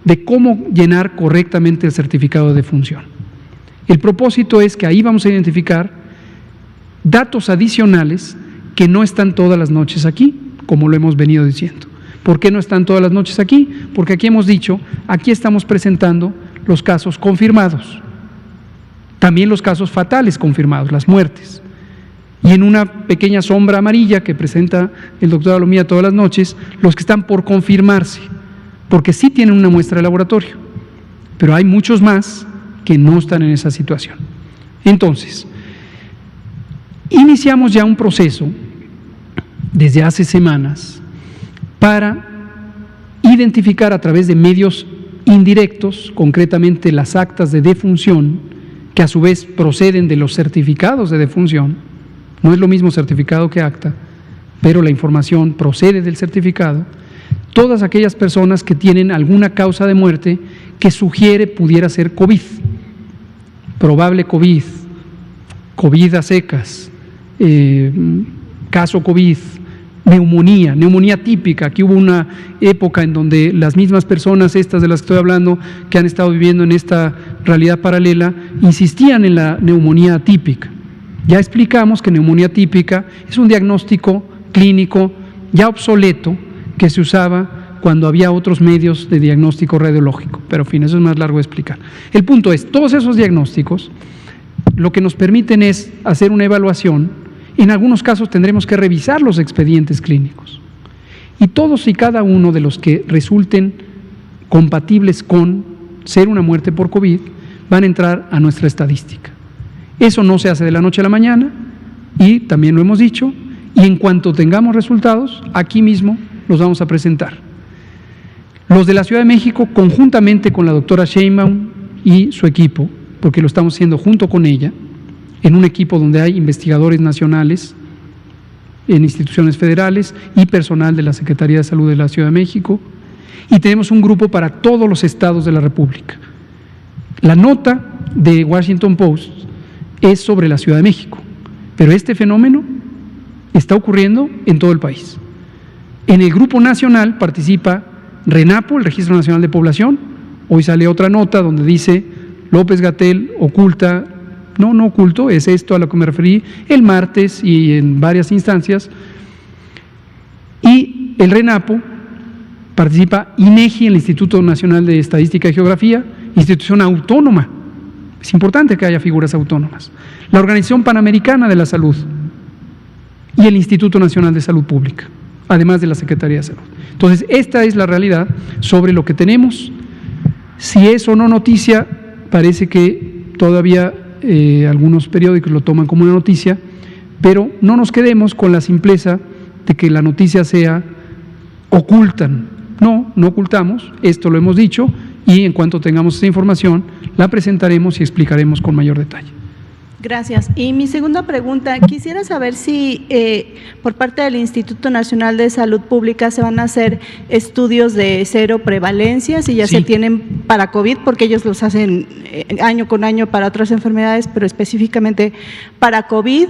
de cómo llenar correctamente el certificado de defunción. El propósito es que ahí vamos a identificar datos adicionales que no están todas las noches aquí, como lo hemos venido diciendo. ¿Por qué no están todas las noches aquí? Porque aquí hemos dicho, aquí estamos presentando los casos confirmados, también los casos fatales confirmados, las muertes. Y en una pequeña sombra amarilla que presenta el doctor Alomía todas las noches, los que están por confirmarse, porque sí tienen una muestra de laboratorio, pero hay muchos más que no están en esa situación. Entonces, iniciamos ya un proceso desde hace semanas para identificar a través de medios indirectos, concretamente las actas de defunción, que a su vez proceden de los certificados de defunción. No es lo mismo certificado que acta, pero la información procede del certificado. Todas aquellas personas que tienen alguna causa de muerte que sugiere pudiera ser COVID, probable COVID, COVID a secas, caso COVID, neumonía típica. Aquí hubo una época en donde las mismas personas, estas de las que estoy hablando, que han estado viviendo en esta realidad paralela, insistían en la neumonía atípica. Ya explicamos que neumonía típica es un diagnóstico clínico ya obsoleto que se usaba cuando había otros medios de diagnóstico radiológico, pero en fin, eso es más largo de explicar. El punto es, todos esos diagnósticos lo que nos permiten es hacer una evaluación. En algunos casos tendremos que revisar los expedientes clínicos y todos y cada uno de los que resulten compatibles con ser una muerte por COVID van a entrar a nuestra estadística. Eso no se hace de la noche a la mañana y también lo hemos dicho, y en cuanto tengamos resultados, aquí mismo los vamos a presentar. Los de la Ciudad de México, conjuntamente con la doctora Sheinbaum y su equipo, porque lo estamos haciendo junto con ella, en un equipo donde hay investigadores nacionales, en instituciones federales y personal de la Secretaría de Salud de la Ciudad de México, y tenemos un grupo para todos los estados de la República. La nota de Washington Post es sobre la Ciudad de México, pero este fenómeno está ocurriendo en todo el país. En el grupo nacional participa RENAPO, el Registro Nacional de Población. Hoy sale otra nota donde dice López-Gatell oculta, no oculto, es esto a lo que me referí el martes y en varias instancias. Y el RENAPO participa INEGI, el Instituto Nacional de Estadística y Geografía, institución autónoma. Es importante que haya figuras autónomas. La Organización Panamericana de la Salud y el Instituto Nacional de Salud Pública, además de la Secretaría de Salud. Entonces, esta es la realidad sobre lo que tenemos. Si es o no noticia, parece que todavía algunos periódicos lo toman como una noticia, pero no nos quedemos con la simpleza de que la noticia sea ocultan. No ocultamos, esto lo hemos dicho, y en cuanto tengamos esa información, la presentaremos y explicaremos con mayor detalle. Gracias. Y mi segunda pregunta, quisiera saber si por parte del Instituto Nacional de Salud Pública se van a hacer estudios de cero prevalencia, si ya Sí. se tienen para COVID, porque ellos los hacen año con año para otras enfermedades, pero específicamente para COVID.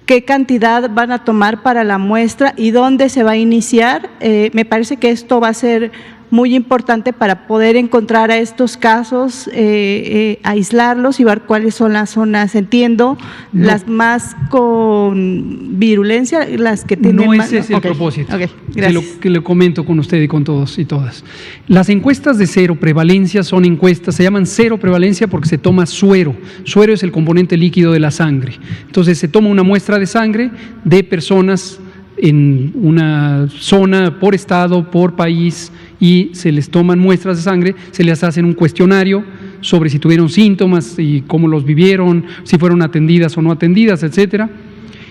¿Qué cantidad van a tomar para la muestra y dónde se va a iniciar? Me parece que esto va a ser muy importante para poder encontrar a estos casos, aislarlos y ver cuáles son las zonas, entiendo, No. las más con virulencia, las que tienen No más. ese es el Ok, propósito, ok, que gracias. lo comento con usted y con todos y todas. Las encuestas de cero prevalencia son encuestas, se llaman cero prevalencia porque se toma suero. Suero es el componente líquido de la sangre. Entonces se toma una muestra de sangre de personas en una zona, por estado, por país, y se les toman muestras de sangre, se les hace un cuestionario sobre si tuvieron síntomas y cómo los vivieron, si fueron atendidas o no atendidas, etcétera.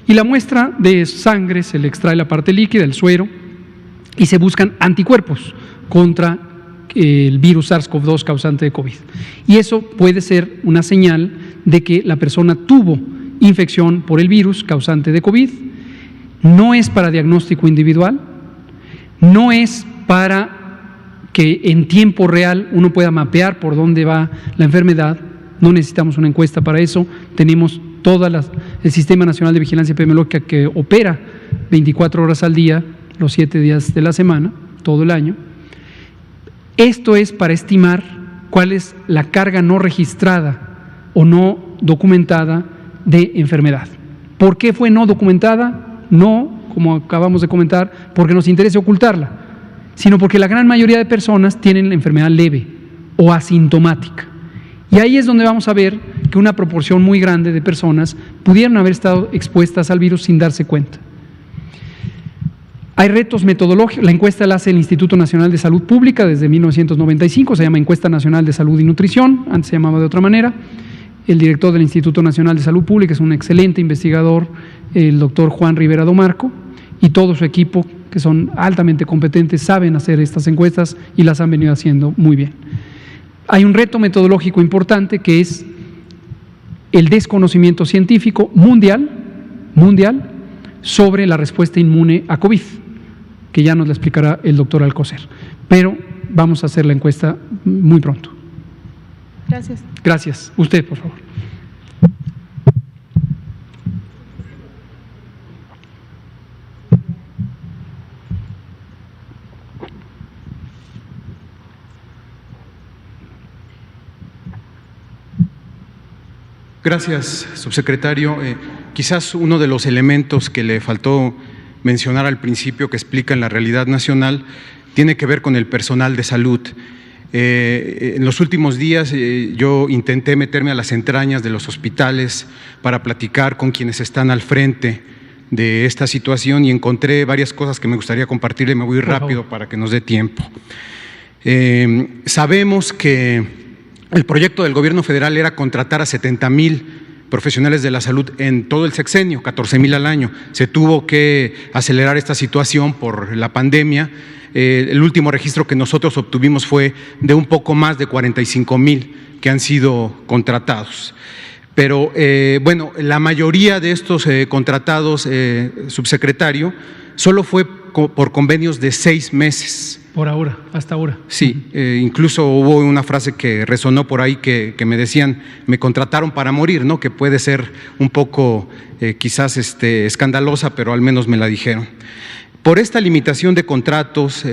Y la muestra de sangre se le extrae la parte líquida, el suero, y se buscan anticuerpos contra el virus SARS-CoV-2 causante de COVID. Y eso puede ser una señal de que la persona tuvo infección por el virus causante de COVID. No es para diagnóstico individual, no es para que en tiempo real uno pueda mapear por dónde va la enfermedad. No necesitamos una encuesta para eso. Tenemos el Sistema Nacional de Vigilancia Epidemiológica que opera 24 horas al día, los 7 días de la semana, todo el año. Esto es para estimar cuál es la carga no registrada o no documentada de enfermedad. ¿Por qué fue no documentada? No, como acabamos de comentar, porque nos interesa ocultarla, sino porque la gran mayoría de personas tienen la enfermedad leve o asintomática. Y ahí es donde vamos a ver que una proporción muy grande de personas pudieron haber estado expuestas al virus sin darse cuenta. Hay retos metodológicos. La encuesta la hace el Instituto Nacional de Salud Pública desde 1995, se llama Encuesta Nacional de Salud y Nutrición, antes se llamaba de otra manera. El director del Instituto Nacional de Salud Pública es un excelente investigador, el doctor Juan Rivera Domarco, y todo su equipo, que son altamente competentes, saben hacer estas encuestas y las han venido haciendo muy bien. Hay un reto metodológico importante que es el desconocimiento científico mundial sobre la respuesta inmune a COVID, que ya nos la explicará el doctor Alcocer. Pero vamos a hacer la encuesta muy pronto. Gracias. Gracias. Usted, por favor. Gracias, subsecretario. Quizás uno de los elementos que le faltó mencionar al principio, que explican la realidad nacional, tiene que ver con el personal de salud. En los últimos días yo intenté meterme a las entrañas de los hospitales para platicar con quienes están al frente de esta situación y encontré varias cosas que me gustaría compartirle. Me voy rápido para que nos dé tiempo. Sabemos que el proyecto del gobierno federal era contratar a 70,000 profesionales de la salud en todo el sexenio, 14,000 al año. Se tuvo que acelerar esta situación por la pandemia. El último registro que nosotros obtuvimos fue de un poco más de 45,000 que han sido contratados. Pero bueno, la mayoría de estos contratados, subsecretario, solo fue por convenios de 6 meses. Por ahora, hasta ahora. Sí, incluso hubo una frase que resonó por ahí que me decían, me contrataron para morir, ¿no? Que puede ser un poco quizás escandalosa, pero al menos me la dijeron. Por esta limitación de contratos,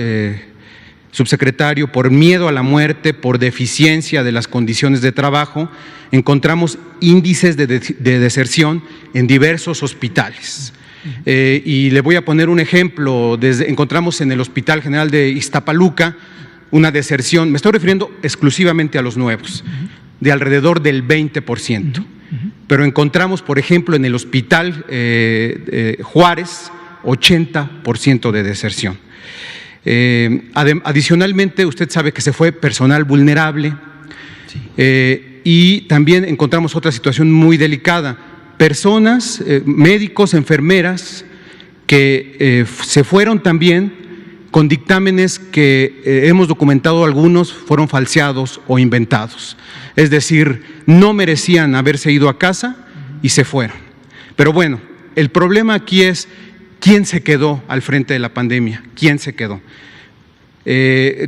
subsecretario, por miedo a la muerte, por deficiencia de las condiciones de trabajo, encontramos índices de deserción en diversos hospitales. Y le voy a poner un ejemplo. Encontramos en el Hospital General de Iztapaluca una deserción, me estoy refiriendo exclusivamente a los nuevos, de alrededor del 20%. Pero encontramos, por ejemplo, en el Hospital Juárez, 80% de deserción. Adicionalmente, usted sabe que se fue personal vulnerable, y también encontramos otra situación muy delicada. Personas, médicos, enfermeras, que se fueron también con dictámenes que hemos documentado algunos fueron falseados o inventados. Es decir, no merecían haberse ido a casa y se fueron. Pero bueno, el problema aquí es quién se quedó al frente de la pandemia, quién se quedó.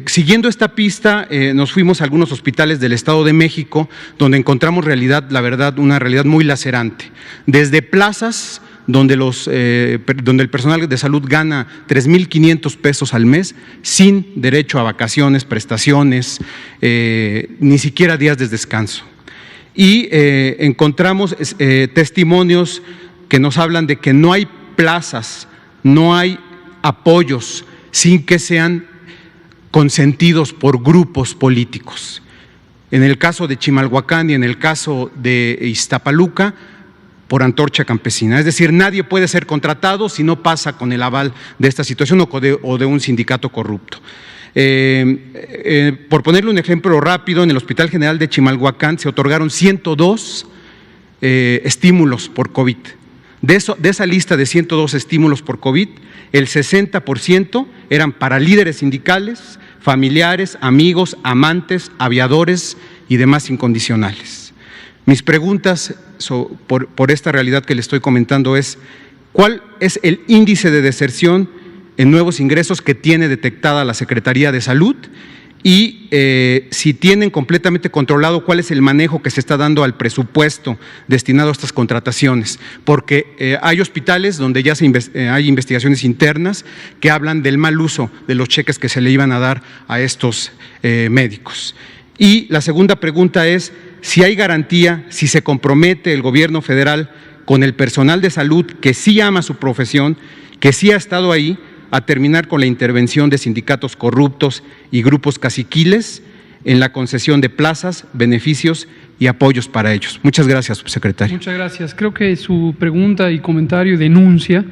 Siguiendo esta pista, nos fuimos a algunos hospitales del Estado de México, donde encontramos la verdad, una realidad muy lacerante. Desde plazas donde el personal de salud gana 3,500 pesos al mes, sin derecho a vacaciones, prestaciones, ni siquiera días de descanso. Y encontramos testimonios que nos hablan de que no hay plazas, no hay apoyos sin que sean consentidos por grupos políticos. En el caso de Chimalhuacán y en el caso de Iztapaluca, por antorcha campesina. Es decir, nadie puede ser contratado si no pasa con el aval de esta situación o de un sindicato corrupto. Por ponerle un ejemplo rápido, en el Hospital General de Chimalhuacán se otorgaron 102 estímulos por COVID. De esa lista de 102 estímulos por COVID, el 60% eran para líderes sindicales, familiares, amigos, amantes, aviadores y demás incondicionales. Mis preguntas por esta realidad que le estoy comentando es: ¿cuál es el índice de deserción en nuevos ingresos que tiene detectada la Secretaría de Salud? Y si tienen completamente controlado cuál es el manejo que se está dando al presupuesto destinado a estas contrataciones, porque hay hospitales donde ya hay investigaciones internas que hablan del mal uso de los cheques que se le iban a dar a estos médicos. Y la segunda pregunta es si hay garantía, si se compromete el gobierno federal con el personal de salud que sí ama su profesión, que sí ha estado ahí, a terminar con la intervención de sindicatos corruptos y grupos caciquiles en la concesión de plazas, beneficios y apoyos para ellos. Muchas gracias, subsecretario. Muchas gracias. Creo que su pregunta y comentario y denuncia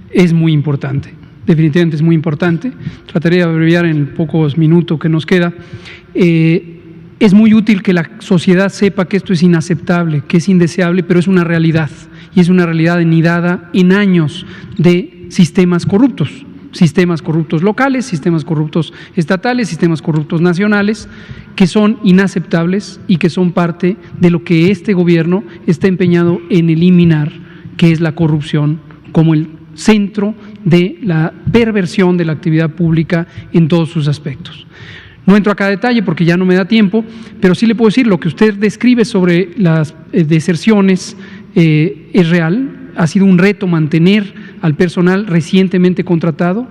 es muy importante. Definitivamente es muy importante. Trataré de abreviar en pocos minutos que nos queda. Es muy útil que la sociedad sepa que esto es inaceptable, que es indeseable, pero es una realidad. Y es una realidad anidada en años de sistemas corruptos locales, sistemas corruptos estatales, sistemas corruptos nacionales, que son inaceptables y que son parte de lo que este gobierno está empeñado en eliminar, que es la corrupción como el centro de la perversión de la actividad pública en todos sus aspectos. No entro acá a detalle porque ya no me da tiempo, pero sí le puedo decir, lo que usted describe sobre las deserciones es real. Ha sido un reto mantener al personal recientemente contratado.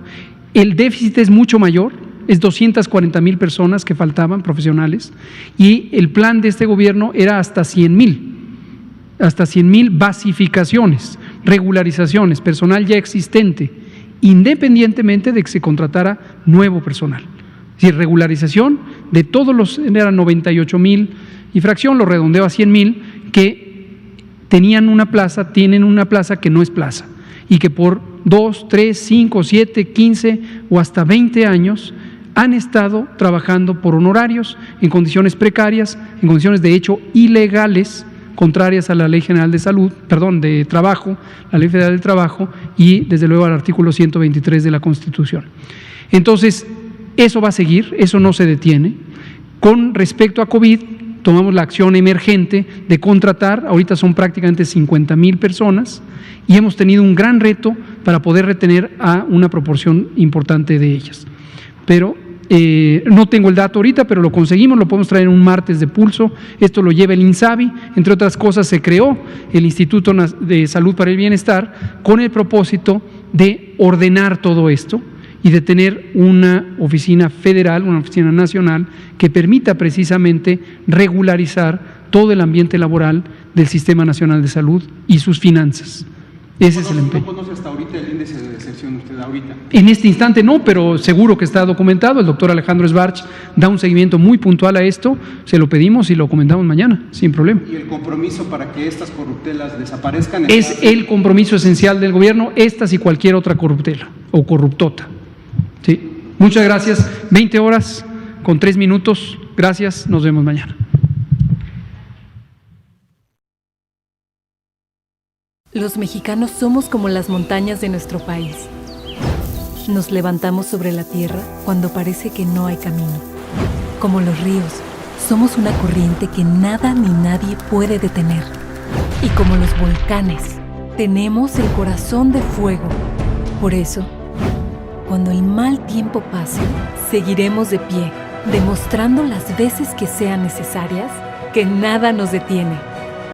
El déficit es mucho mayor, es 240,000 personas que faltaban, profesionales, y el plan de este gobierno era hasta 100,000 basificaciones, regularizaciones, personal ya existente, independientemente de que se contratara nuevo personal. Es decir, regularización de todos los, eran 98,000 y fracción, lo redondeo a 100,000, que tienen una plaza que no es plaza y que por 2, 3, 5, 7, 15 o hasta 20 años han estado trabajando por honorarios en condiciones precarias, en condiciones de hecho ilegales, contrarias a la Ley General de Trabajo, la Ley Federal del Trabajo y desde luego al artículo 123 de la Constitución. Entonces, eso va a seguir, eso no se detiene. Con respecto a COVID, tomamos la acción emergente de contratar, ahorita son prácticamente 50,000 personas y hemos tenido un gran reto para poder retener a una proporción importante de ellas. Pero no tengo el dato ahorita, pero lo conseguimos, lo podemos traer en un martes de pulso. Esto lo lleva el INSABI, entre otras cosas se creó el Instituto de Salud para el Bienestar con el propósito de ordenar todo esto y de tener una oficina federal, una oficina nacional que permita precisamente regularizar todo el ambiente laboral del Sistema Nacional de Salud y sus finanzas. Ese es el empeño. ¿No conoce hasta ahorita el índice de deserción usted ahorita? En este instante no, pero seguro que está documentado. El doctor Alejandro Sbarch da un seguimiento muy puntual a esto. Se lo pedimos y lo comentamos mañana, sin problema. ¿Y el compromiso para que estas corruptelas desaparezcan? Es el compromiso esencial del gobierno, estas y cualquier otra corruptela o corruptota. Sí. Muchas gracias. 20 horas con 3 minutos. Gracias. Nos vemos mañana. Los mexicanos somos como las montañas de nuestro país. Nos levantamos sobre la tierra cuando parece que no hay camino. Como los ríos, somos una corriente que nada ni nadie puede detener. Y como los volcanes, tenemos el corazón de fuego. Por eso, cuando el mal tiempo pase, seguiremos de pie, demostrando las veces que sean necesarias que nada nos detiene.